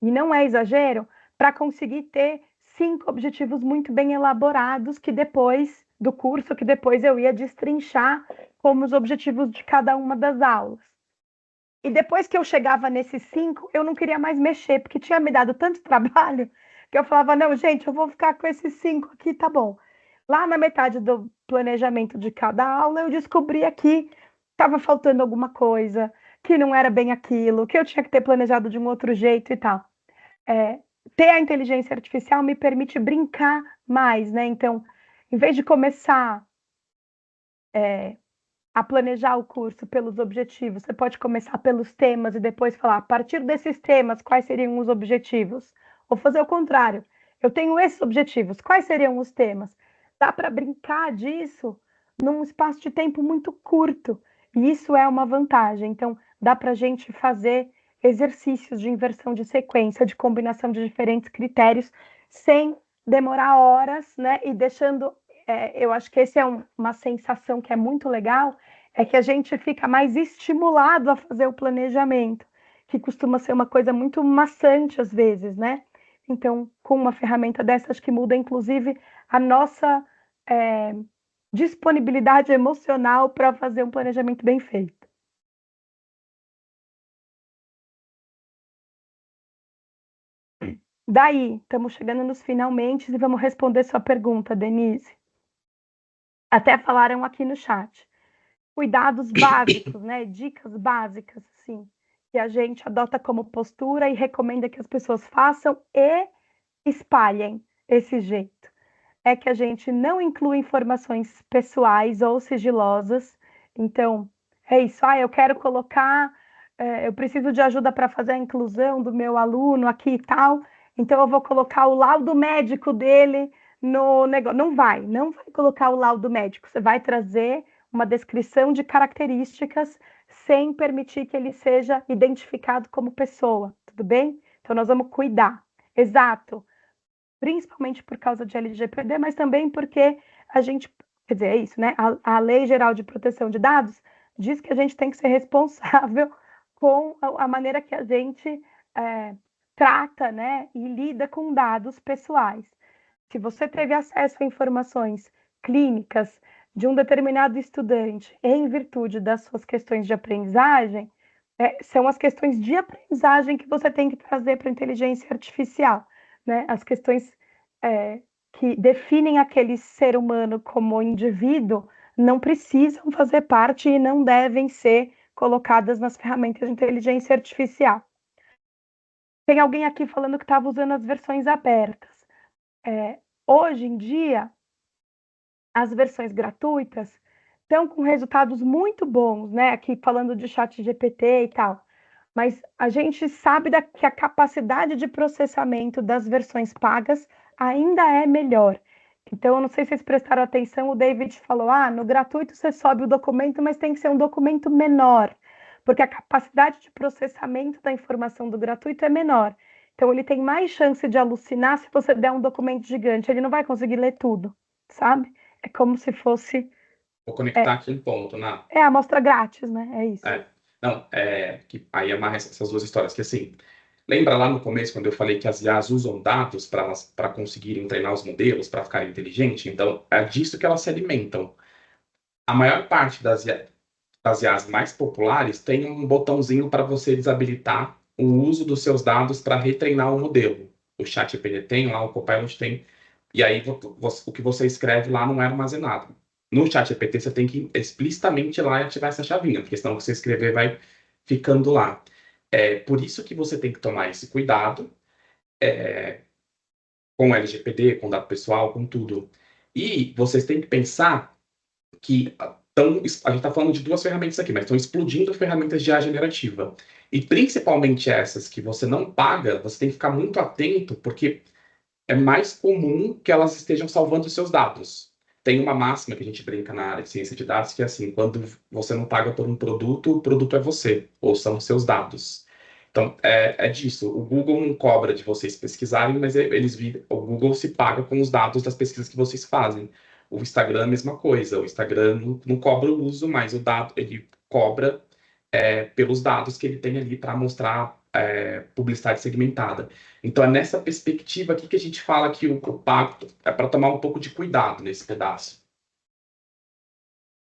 e não é exagero, para conseguir ter 5 objetivos muito bem elaborados que depois do curso, que depois eu ia destrinchar como os objetivos de cada uma das aulas. E depois que eu chegava nesses 5, eu não queria mais mexer, porque tinha me dado tanto trabalho que eu falava, não, gente, eu vou ficar com esses 5 aqui, tá bom. Lá na metade do planejamento de cada aula, eu descobria que estava faltando alguma coisa, que não era bem aquilo, que eu tinha que ter planejado de um outro jeito e tal. Ter a inteligência artificial me permite brincar mais, né? Então, em vez de começar a planejar o curso pelos objetivos, você pode começar pelos temas e depois falar, a partir desses temas, quais seriam os objetivos? Ou fazer o contrário, eu tenho esses objetivos, quais seriam os temas? Dá para brincar disso num espaço de tempo muito curto, e isso é uma vantagem. Então, dá para a gente fazer exercícios de inversão de sequência, de combinação de diferentes critérios, sem demorar horas, né? E deixando eu acho que essa é uma sensação que é muito legal, é que a gente fica mais estimulado a fazer o planejamento, que costuma ser uma coisa muito maçante às vezes, né? Então, com uma ferramenta dessa, acho que muda, inclusive, a nossa disponibilidade emocional para fazer um planejamento bem feito. Daí, estamos chegando nos finalmente e vamos responder sua pergunta, Denise. Até falaram aqui no chat. Cuidados básicos, né? Dicas básicas, assim, que a gente adota como postura e recomenda que as pessoas façam e espalhem esse jeito. É que a gente não inclui informações pessoais ou sigilosas. Então, é isso. Eu quero colocar, eu preciso de ajuda para fazer a inclusão do meu aluno aqui e tal. Então, eu vou colocar o laudo médico dele no negócio. Não vai colocar o laudo médico. Você vai trazer uma descrição de características sem permitir que ele seja identificado como pessoa, tudo bem? Então, nós vamos cuidar. Exato. Principalmente por causa de LGPD, mas também porque a gente, quer dizer, é isso, né? A Lei Geral de Proteção de Dados diz que a gente tem que ser responsável com a maneira que a gente trata, né, e lida com dados pessoais. Se você teve acesso a informações clínicas de um determinado estudante em virtude das suas questões de aprendizagem, são as questões de aprendizagem que você tem que trazer para a inteligência artificial, né? As questões que definem aquele ser humano como indivíduo não precisam fazer parte e não devem ser colocadas nas ferramentas de inteligência artificial. Tem alguém aqui falando que estava usando as versões abertas. Hoje em dia, as versões gratuitas estão com resultados muito bons, né? Aqui falando de chat GPT e tal. Mas a gente sabe que a capacidade de processamento das versões pagas ainda é melhor. Então, eu não sei se vocês prestaram atenção, o David falou, no gratuito você sobe o documento, mas tem que ser um documento menor, porque a capacidade de processamento da informação do gratuito é menor. Então, ele tem mais chance de alucinar se você der um documento gigante, ele não vai conseguir ler tudo, sabe? É como se fosse... Vou conectar aqui um ponto, Ná. É amostra grátis, né? É isso. Não, que aí amarra essas duas histórias, que assim, lembra lá no começo, quando eu falei que as IAs usam dados para conseguirem treinar os modelos, para ficarem inteligentes? Então, é disso que elas se alimentam. A maior parte das IAs mais populares tem um botãozinho para você desabilitar o uso dos seus dados para retreinar o modelo. O ChatGPT tem lá, o Copilot tem, e aí o que você escreve lá não é armazenado. No ChatGPT você tem que ir explicitamente ir lá e ativar essa chavinha, porque senão o que você escrever vai ficando lá. É por isso que você tem que tomar esse cuidado com o LGPD, com dado pessoal, com tudo. E vocês têm que pensar que a gente está falando de duas ferramentas aqui, mas estão explodindo ferramentas de IA generativa. E principalmente essas que você não paga, você tem que ficar muito atento, porque é mais comum que elas estejam salvando os seus dados. Tem uma máxima que a gente brinca na área de ciência de dados, que é assim, quando você não paga por um produto, o produto é você, ou são os seus dados. Então, é disso. O Google não cobra de vocês pesquisarem, mas o Google se paga com os dados das pesquisas que vocês fazem. O Instagram, a mesma coisa. O Instagram não cobra o uso, mas o dado, ele cobra pelos dados que ele tem ali para mostrar publicidade segmentada. Então, é nessa perspectiva aqui que a gente fala que o pacto é para tomar um pouco de cuidado nesse pedaço.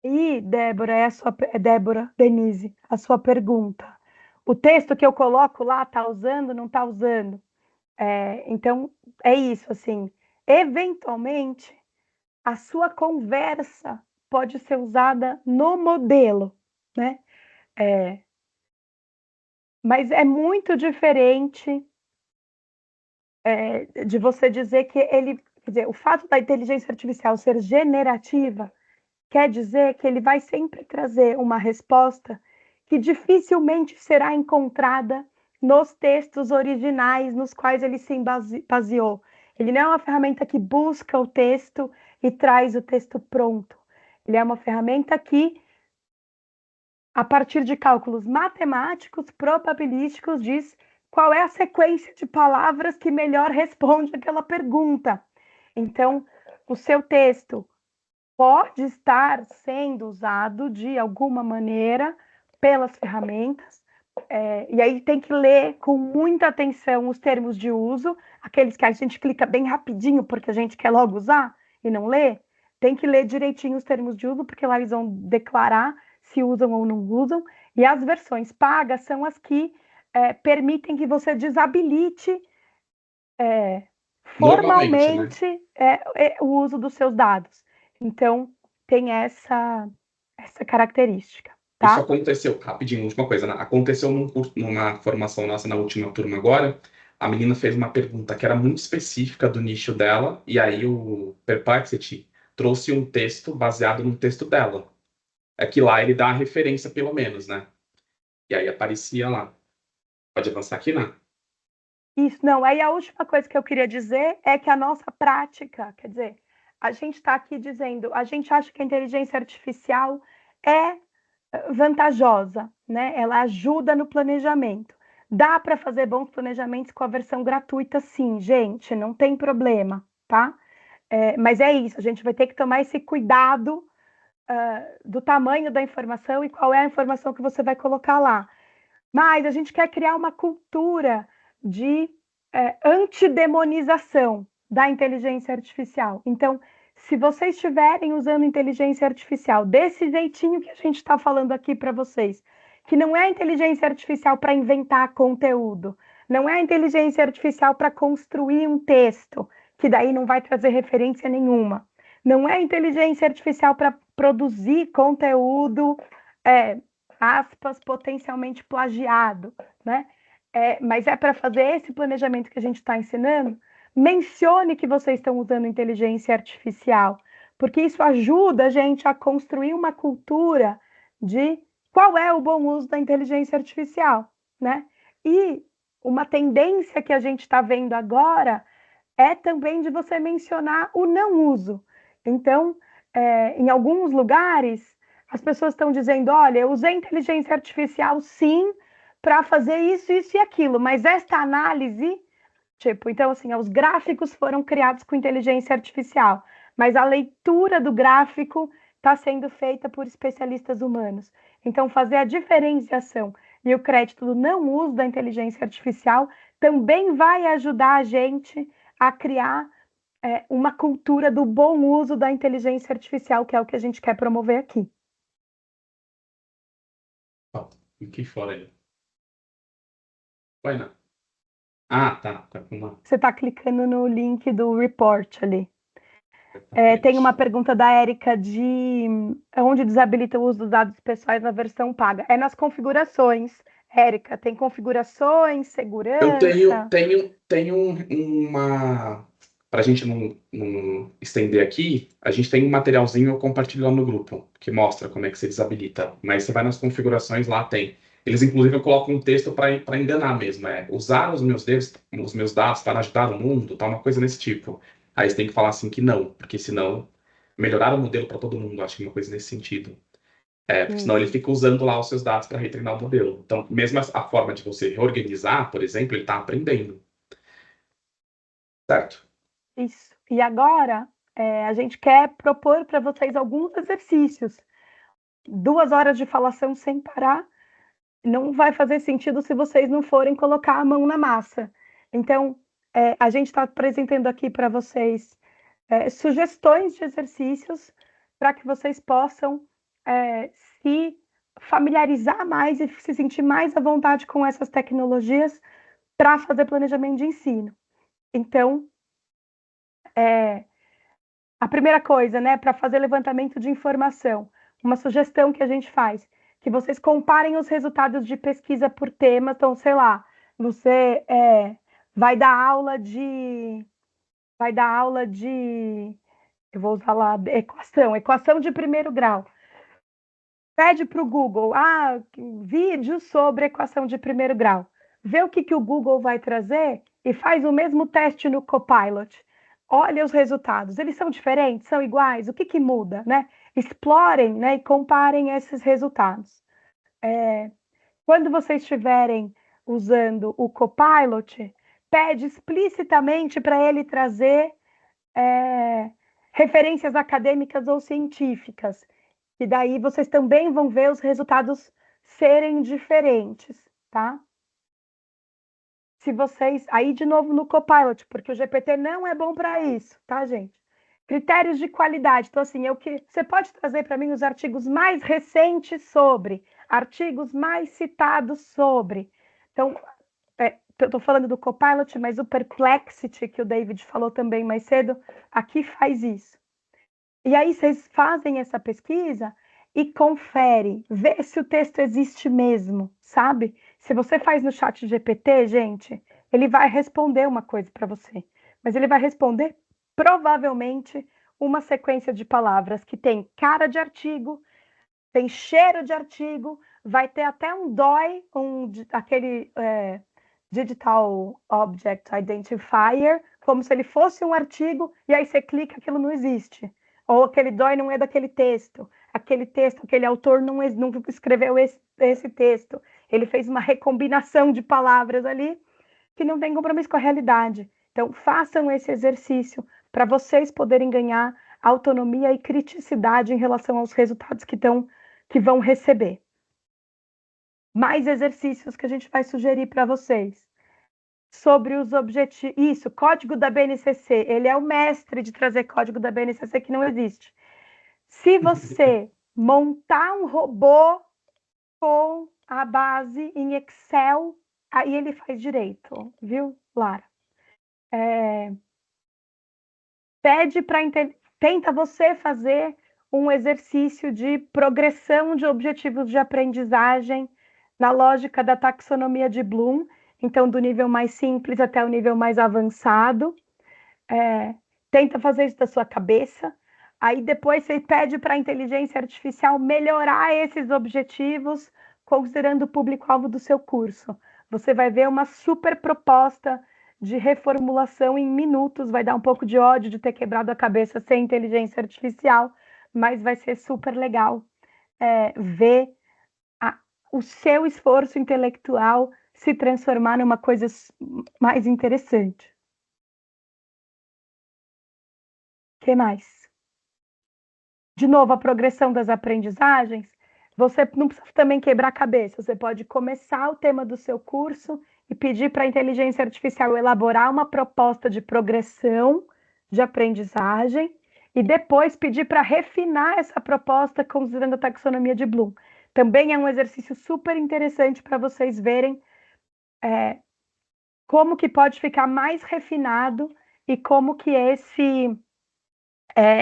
E, Débora, Denise, a sua pergunta. O texto que eu coloco lá está usando, não está usando? Então, é isso, assim. Eventualmente, a sua conversa pode ser usada no modelo, né? Mas é muito diferente de você dizer que ele... Quer dizer, o fato da inteligência artificial ser generativa quer dizer que ele vai sempre trazer uma resposta que dificilmente será encontrada nos textos originais nos quais ele se baseou. Ele não é uma ferramenta que busca o texto e traz o texto pronto. Ele é uma ferramenta que, a partir de cálculos matemáticos, probabilísticos, diz qual é a sequência de palavras que melhor responde aquela pergunta. Então, o seu texto pode estar sendo usado de alguma maneira pelas ferramentas, e aí tem que ler com muita atenção os termos de uso, aqueles que a gente clica bem rapidinho porque a gente quer logo usar e não lê, tem que ler direitinho os termos de uso, porque lá eles vão declarar se usam ou não usam, e as versões pagas são as que permitem que você desabilite formalmente, né? O uso dos seus dados. Então, tem essa característica. Tá? Isso aconteceu, rapidinho, última coisa, né? Aconteceu numa formação nossa na última turma agora, a menina fez uma pergunta que era muito específica do nicho dela, e aí o Perplexity trouxe um texto baseado no texto dela. É que lá ele dá a referência, pelo menos, né? E aí aparecia lá. Pode avançar aqui, né? Isso, não. Aí a última coisa que eu queria dizer é que a nossa prática, quer dizer, a gente está aqui dizendo, a gente acha que a inteligência artificial é vantajosa, né? Ela ajuda no planejamento. Dá para fazer bons planejamentos com a versão gratuita, sim, gente, não tem problema, tá? Mas é isso, a gente vai ter que tomar esse cuidado do tamanho da informação e qual é a informação que você vai colocar lá. Mas a gente quer criar uma cultura de antidemonização da inteligência artificial. Então, se vocês estiverem usando inteligência artificial desse jeitinho que a gente está falando aqui para vocês, que não é inteligência artificial para inventar conteúdo, não é inteligência artificial para construir um texto, que daí não vai trazer referência nenhuma, não é inteligência artificial para produzir conteúdo, aspas, potencialmente plagiado, né? Mas é para fazer esse planejamento que a gente está ensinando. Mencione que vocês estão usando inteligência artificial, porque isso ajuda a gente a construir uma cultura de qual é o bom uso da inteligência artificial, né? E uma tendência que a gente está vendo agora é também de você mencionar o não uso. Então, em alguns lugares, as pessoas estão dizendo, olha, eu usei inteligência artificial sim, para fazer isso, isso e aquilo, mas esta análise, então assim, os gráficos foram criados com inteligência artificial, mas a leitura do gráfico está sendo feita por especialistas humanos. Então, fazer a diferenciação e o crédito do não uso da inteligência artificial também vai ajudar a gente a criar uma cultura do bom uso da inteligência artificial, que é o que a gente quer promover aqui. Aqui fora aí. Vai não. Ah, tá. Você está clicando no link do report ali. Tem uma pergunta da Érica de onde desabilita o uso dos dados pessoais na versão paga. É nas configurações. Érica, tem configurações, segurança? Eu tenho uma... Para a gente não estender aqui, a gente tem um materialzinho compartilhado no grupo, que mostra como é que você desabilita. Mas você vai nas configurações, lá tem. Eles, inclusive, colocam um texto para enganar mesmo. Usar os meus dados para ajudar o mundo, tá? Uma coisa desse tipo. Aí você tem que falar assim que não, porque senão melhorar o modelo para todo mundo, acho que é uma coisa nesse sentido. Porque senão ele fica usando lá os seus dados para retreinar o modelo. Então, mesmo a forma de você reorganizar, por exemplo, ele está aprendendo. Certo? Isso. E agora, a gente quer propor para vocês alguns exercícios. 2 horas de falação sem parar não vai fazer sentido se vocês não forem colocar a mão na massa. Então, a gente está apresentando aqui para vocês sugestões de exercícios para que vocês possam se familiarizar mais e se sentir mais à vontade com essas tecnologias para fazer planejamento de ensino. Então, a primeira coisa, né, para fazer levantamento de informação, uma sugestão que a gente faz, que vocês comparem os resultados de pesquisa por tema. Então, sei lá, você vai dar aula de, eu vou usar lá, equação de primeiro grau. Pede para o Google, vídeo sobre equação de primeiro grau. Vê o que o Google vai trazer e faz o mesmo teste no Copilot. Olha os resultados, eles são diferentes, são iguais, o que muda, né? Explorem, né, e comparem esses resultados. Quando vocês estiverem usando o Copilot, pede explicitamente para ele trazer referências acadêmicas ou científicas, e daí vocês também vão ver os resultados serem diferentes, tá? Se vocês... Aí, de novo, no Copilot, porque o GPT não é bom para isso, tá, gente? Critérios de qualidade. Então, assim, você pode trazer para mim os artigos mais recentes sobre, artigos mais citados sobre. Então, eu estou falando do Copilot, mas o Perplexity, que o David falou também mais cedo, aqui faz isso. E aí vocês fazem essa pesquisa e confere, vê se o texto existe mesmo, sabe? Se você faz no chat GPT, gente, ele vai responder uma coisa para você, mas ele vai responder provavelmente uma sequência de palavras que tem cara de artigo, tem cheiro de artigo, vai ter até um DOI, aquele Digital Object Identifier, como se ele fosse um artigo, e aí você clica, aquilo não existe. Ou aquele DOI não é daquele texto, aquele autor não escreveu esse texto, ele fez uma recombinação de palavras ali que não tem compromisso com a realidade. Então, façam esse exercício para vocês poderem ganhar autonomia e criticidade em relação aos resultados que vão receber. Mais exercícios que a gente vai sugerir para vocês. sobre os objetivos. Isso, código da BNCC. Ele é o mestre de trazer código da BNCC que não existe. Se você montar um robô com a base em Excel, aí ele faz direito, viu, Lara? Pede para tenta você fazer um exercício de progressão de objetivos de aprendizagem na lógica da taxonomia de Bloom, então do nível mais simples até o nível mais avançado. Tenta fazer isso da sua cabeça. Aí depois você pede para a inteligência artificial melhorar esses objetivos, considerando o público-alvo do seu curso. Você vai ver uma super proposta de reformulação em minutos. Vai dar um pouco de ódio de ter quebrado a cabeça sem inteligência artificial, mas vai ser super legal ver o seu esforço intelectual se transformar numa coisa mais interessante. O que mais? De novo, a progressão das aprendizagens, você não precisa também quebrar a cabeça. Você pode começar o tema do seu curso e pedir para a inteligência artificial elaborar uma proposta de progressão de aprendizagem e depois pedir para refinar essa proposta considerando a taxonomia de Bloom. Também é um exercício super interessante para vocês verem como que pode ficar mais refinado e como que esse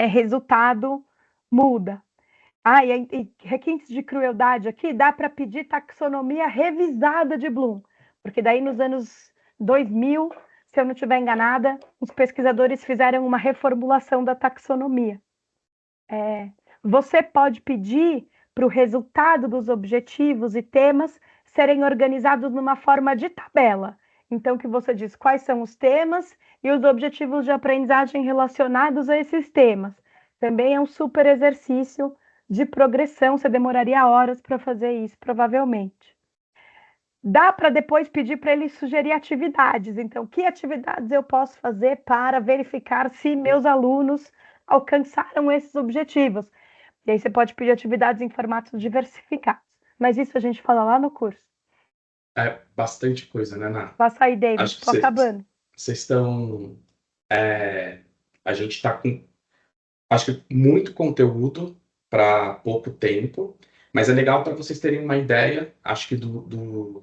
resultado muda. E requintes de crueldade aqui, dá para pedir taxonomia revisada de Bloom, porque daí nos anos 2000, se eu não estiver enganada, os pesquisadores fizeram uma reformulação da taxonomia. Você pode pedir para o resultado dos objetivos e temas serem organizados numa forma de tabela. Então, que você diz quais são os temas e os objetivos de aprendizagem relacionados a esses temas. Também é um super exercício de progressão, você demoraria horas para fazer isso, provavelmente. Dá para depois pedir para ele sugerir atividades. Então, que atividades eu posso fazer para verificar se meus alunos alcançaram esses objetivos? E aí você pode pedir atividades em formatos diversificados. Mas isso a gente fala lá no curso. É bastante coisa, né, Ná? Passa aí, David, Acho que estou acabando. vocês estão... a gente está com, acho que, muito conteúdo para pouco tempo, mas é legal para vocês terem uma ideia, acho que do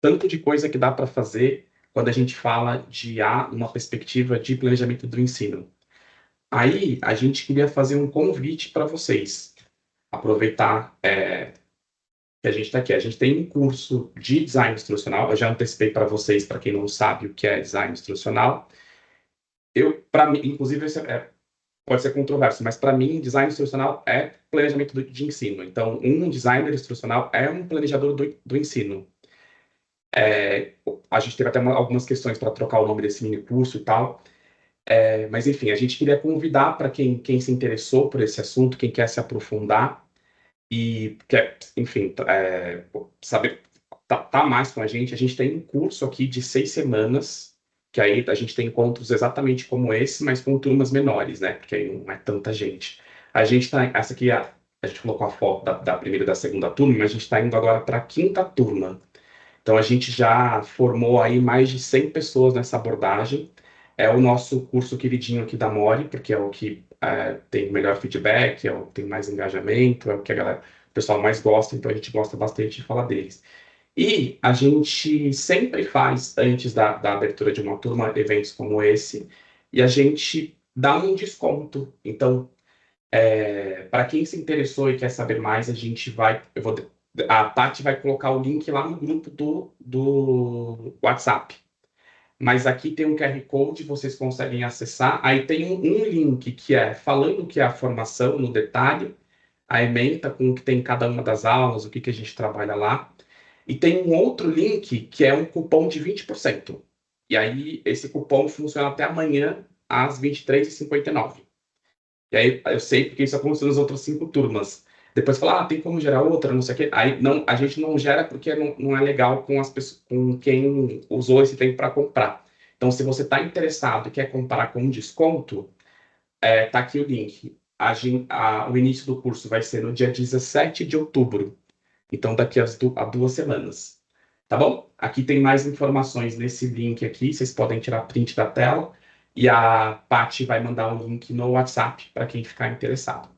tanto de coisa que dá para fazer quando a gente fala de uma perspectiva de planejamento do ensino. Aí, a gente queria fazer um convite para vocês. Aproveitar que a gente está aqui. A gente tem um curso de design instrucional. Eu já antecipei para vocês, para quem não sabe o que é design instrucional. Para mim, inclusive, pode ser controverso, mas para mim, design instrucional é planejamento de ensino. Então, um designer instrucional é um planejador do ensino. A gente teve até algumas questões para trocar o nome desse mini curso e tal. Mas, enfim, a gente queria convidar para quem se interessou por esse assunto, quem quer se aprofundar e quer, enfim, saber, tá mais com a gente. A gente tem um curso aqui de 6 semanas, que aí a gente tem encontros exatamente como esse, mas com turmas menores, né? Porque aí não é tanta gente. A gente tá, essa aqui, a gente colocou a foto da primeira e da segunda turma, mas a gente está indo agora para a quinta turma. Então, a gente já formou aí mais de 100 pessoas nessa abordagem. É o nosso curso queridinho aqui da Mori, porque é o que tem o melhor feedback, é o que tem mais engajamento, é o que o pessoal mais gosta, então a gente gosta bastante de falar deles. E a gente sempre faz, antes da abertura de uma turma, eventos como esse, e a gente dá um desconto. Então, para quem se interessou e quer saber mais, a Tati vai colocar o link lá no grupo do WhatsApp. Mas aqui tem um QR Code, vocês conseguem acessar. Aí tem um link que é falando o que é a formação no detalhe, a ementa com o que tem em cada uma das aulas, o que a gente trabalha lá. E tem um outro link que é um cupom de 20%. E aí esse cupom funciona até amanhã, às 23h59. E aí eu sei porque isso aconteceu nas outras 5 turmas. Depois fala, tem como gerar outra, não sei o quê. Aí não, a gente não gera porque não é legal com as pessoas, com quem usou esse tempo para comprar. Então, se você está interessado e quer comprar com desconto, tá aqui o link. O início do curso vai ser no dia 17 de outubro. Então, daqui a 2 semanas. Tá bom? Aqui tem mais informações nesse link aqui, vocês podem tirar print da tela e a Paty vai mandar um link no WhatsApp para quem ficar interessado.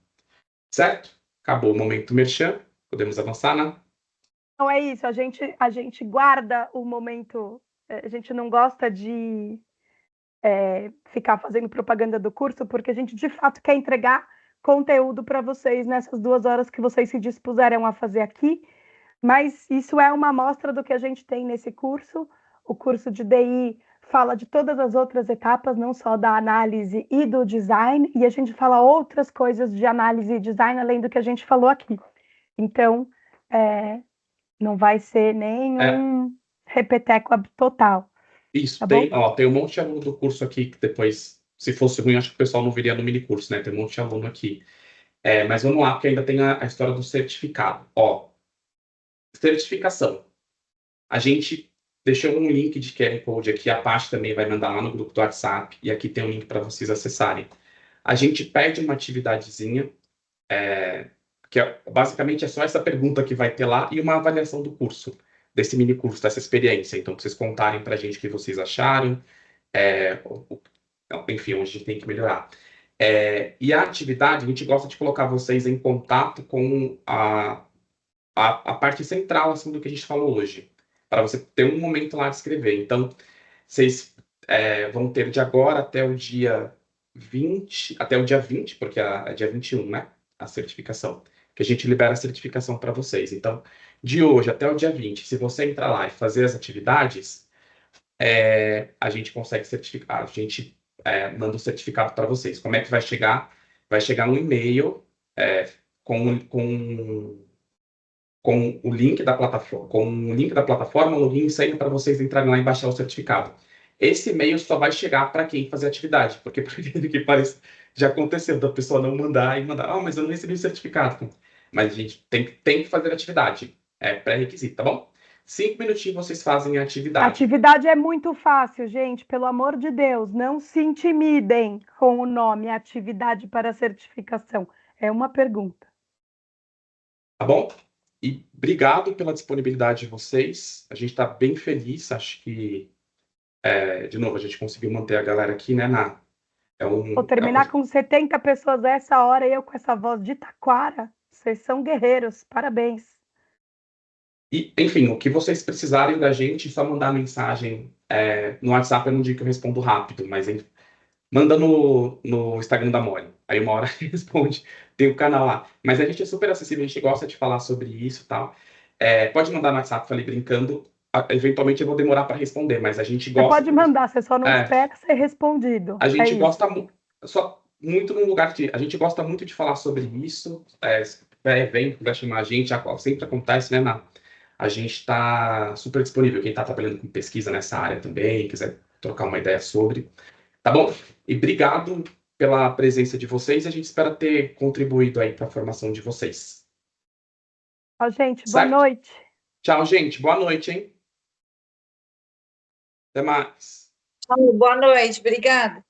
Certo? Acabou o momento merchan, podemos avançar, né? Então é isso, a gente guarda o momento, a gente não gosta de ficar fazendo propaganda do curso, porque a gente de fato quer entregar conteúdo para vocês nessas 2 horas que vocês se dispuseram a fazer aqui, mas isso é uma amostra do que a gente tem nesse curso. O curso de DI fala de todas as outras etapas, não só da análise e do design, e a gente fala outras coisas de análise e design além do que a gente falou aqui. Então, não vai ser nenhum repeteco total. Isso, Tá tem, bom? ó, tem um monte de aluno do curso aqui que depois, se fosse ruim, acho que o pessoal não viria no mini curso, né? Tem um monte de aluno aqui. Mas vamos lá, porque ainda tem a história do certificado. Ó, certificação. A gente deixou um link de QR Code aqui, a Paty também vai mandar lá no grupo do WhatsApp, e aqui tem um link para vocês acessarem. A gente pede uma atividadezinha, que basicamente é só essa pergunta que vai ter lá e uma avaliação do curso, desse mini curso, dessa experiência. Então, vocês contarem para a gente o que vocês acharam, enfim, onde a gente tem que melhorar. E a atividade, a gente gosta de colocar vocês em contato com a parte central assim, do que a gente falou hoje, para você ter um momento lá de escrever. Então, vocês vão ter de agora até o dia 20, porque é dia 21, né? A certificação. Que a gente libera a certificação para vocês. Então, de hoje até o dia 20, se você entrar lá e fazer as atividades, a gente consegue certificar, a gente manda o certificado para vocês. Como é que vai chegar? Vai chegar um e-mail com o link da plataforma, o login saindo para vocês entrarem lá e baixar o certificado. Esse e-mail só vai chegar para quem fazer atividade, porque por incrível que pareça, já aconteceu da pessoa não mandar e mandar, mas eu não recebi o certificado. Mas a gente tem que fazer atividade, é pré-requisito, tá bom? 5 minutinhos vocês fazem a A atividade. atividade é muito fácil, gente, pelo amor de Deus, não se intimidem com o nome Atividade para Certificação. É uma pergunta. Tá bom? E obrigado pela disponibilidade de vocês. A gente está bem feliz. Acho que, de novo, a gente conseguiu manter a galera aqui, né, Ná? Vou terminar com 70 pessoas a essa hora e eu com essa voz de taquara. Vocês são guerreiros, parabéns. E, enfim, o que vocês precisarem da gente, só mandar mensagem no WhatsApp. Eu não digo que eu respondo rápido, mas manda no Instagram da Moli. Aí uma hora responde, tem o canal lá. Mas a gente é super acessível, a gente gosta de falar sobre isso e tal. Pode mandar no WhatsApp, falei brincando. Eventualmente eu vou demorar para responder, mas a gente Você gosta. pode mandar, você só não espera ser respondido. A gente isso. gosta muito no lugar de. A gente gosta muito de falar sobre isso. Se tiver evento, vai chamar a gente, sempre acontece, né, Ná? A gente está super disponível. Quem está trabalhando com pesquisa nessa área também, quiser trocar uma ideia sobre. Tá bom? E obrigado pela presença de vocês. A gente espera ter contribuído aí para a formação de vocês. Ó, gente, Certo? boa noite. Tchau, gente. Boa noite, hein? Até mais. Boa noite, obrigada.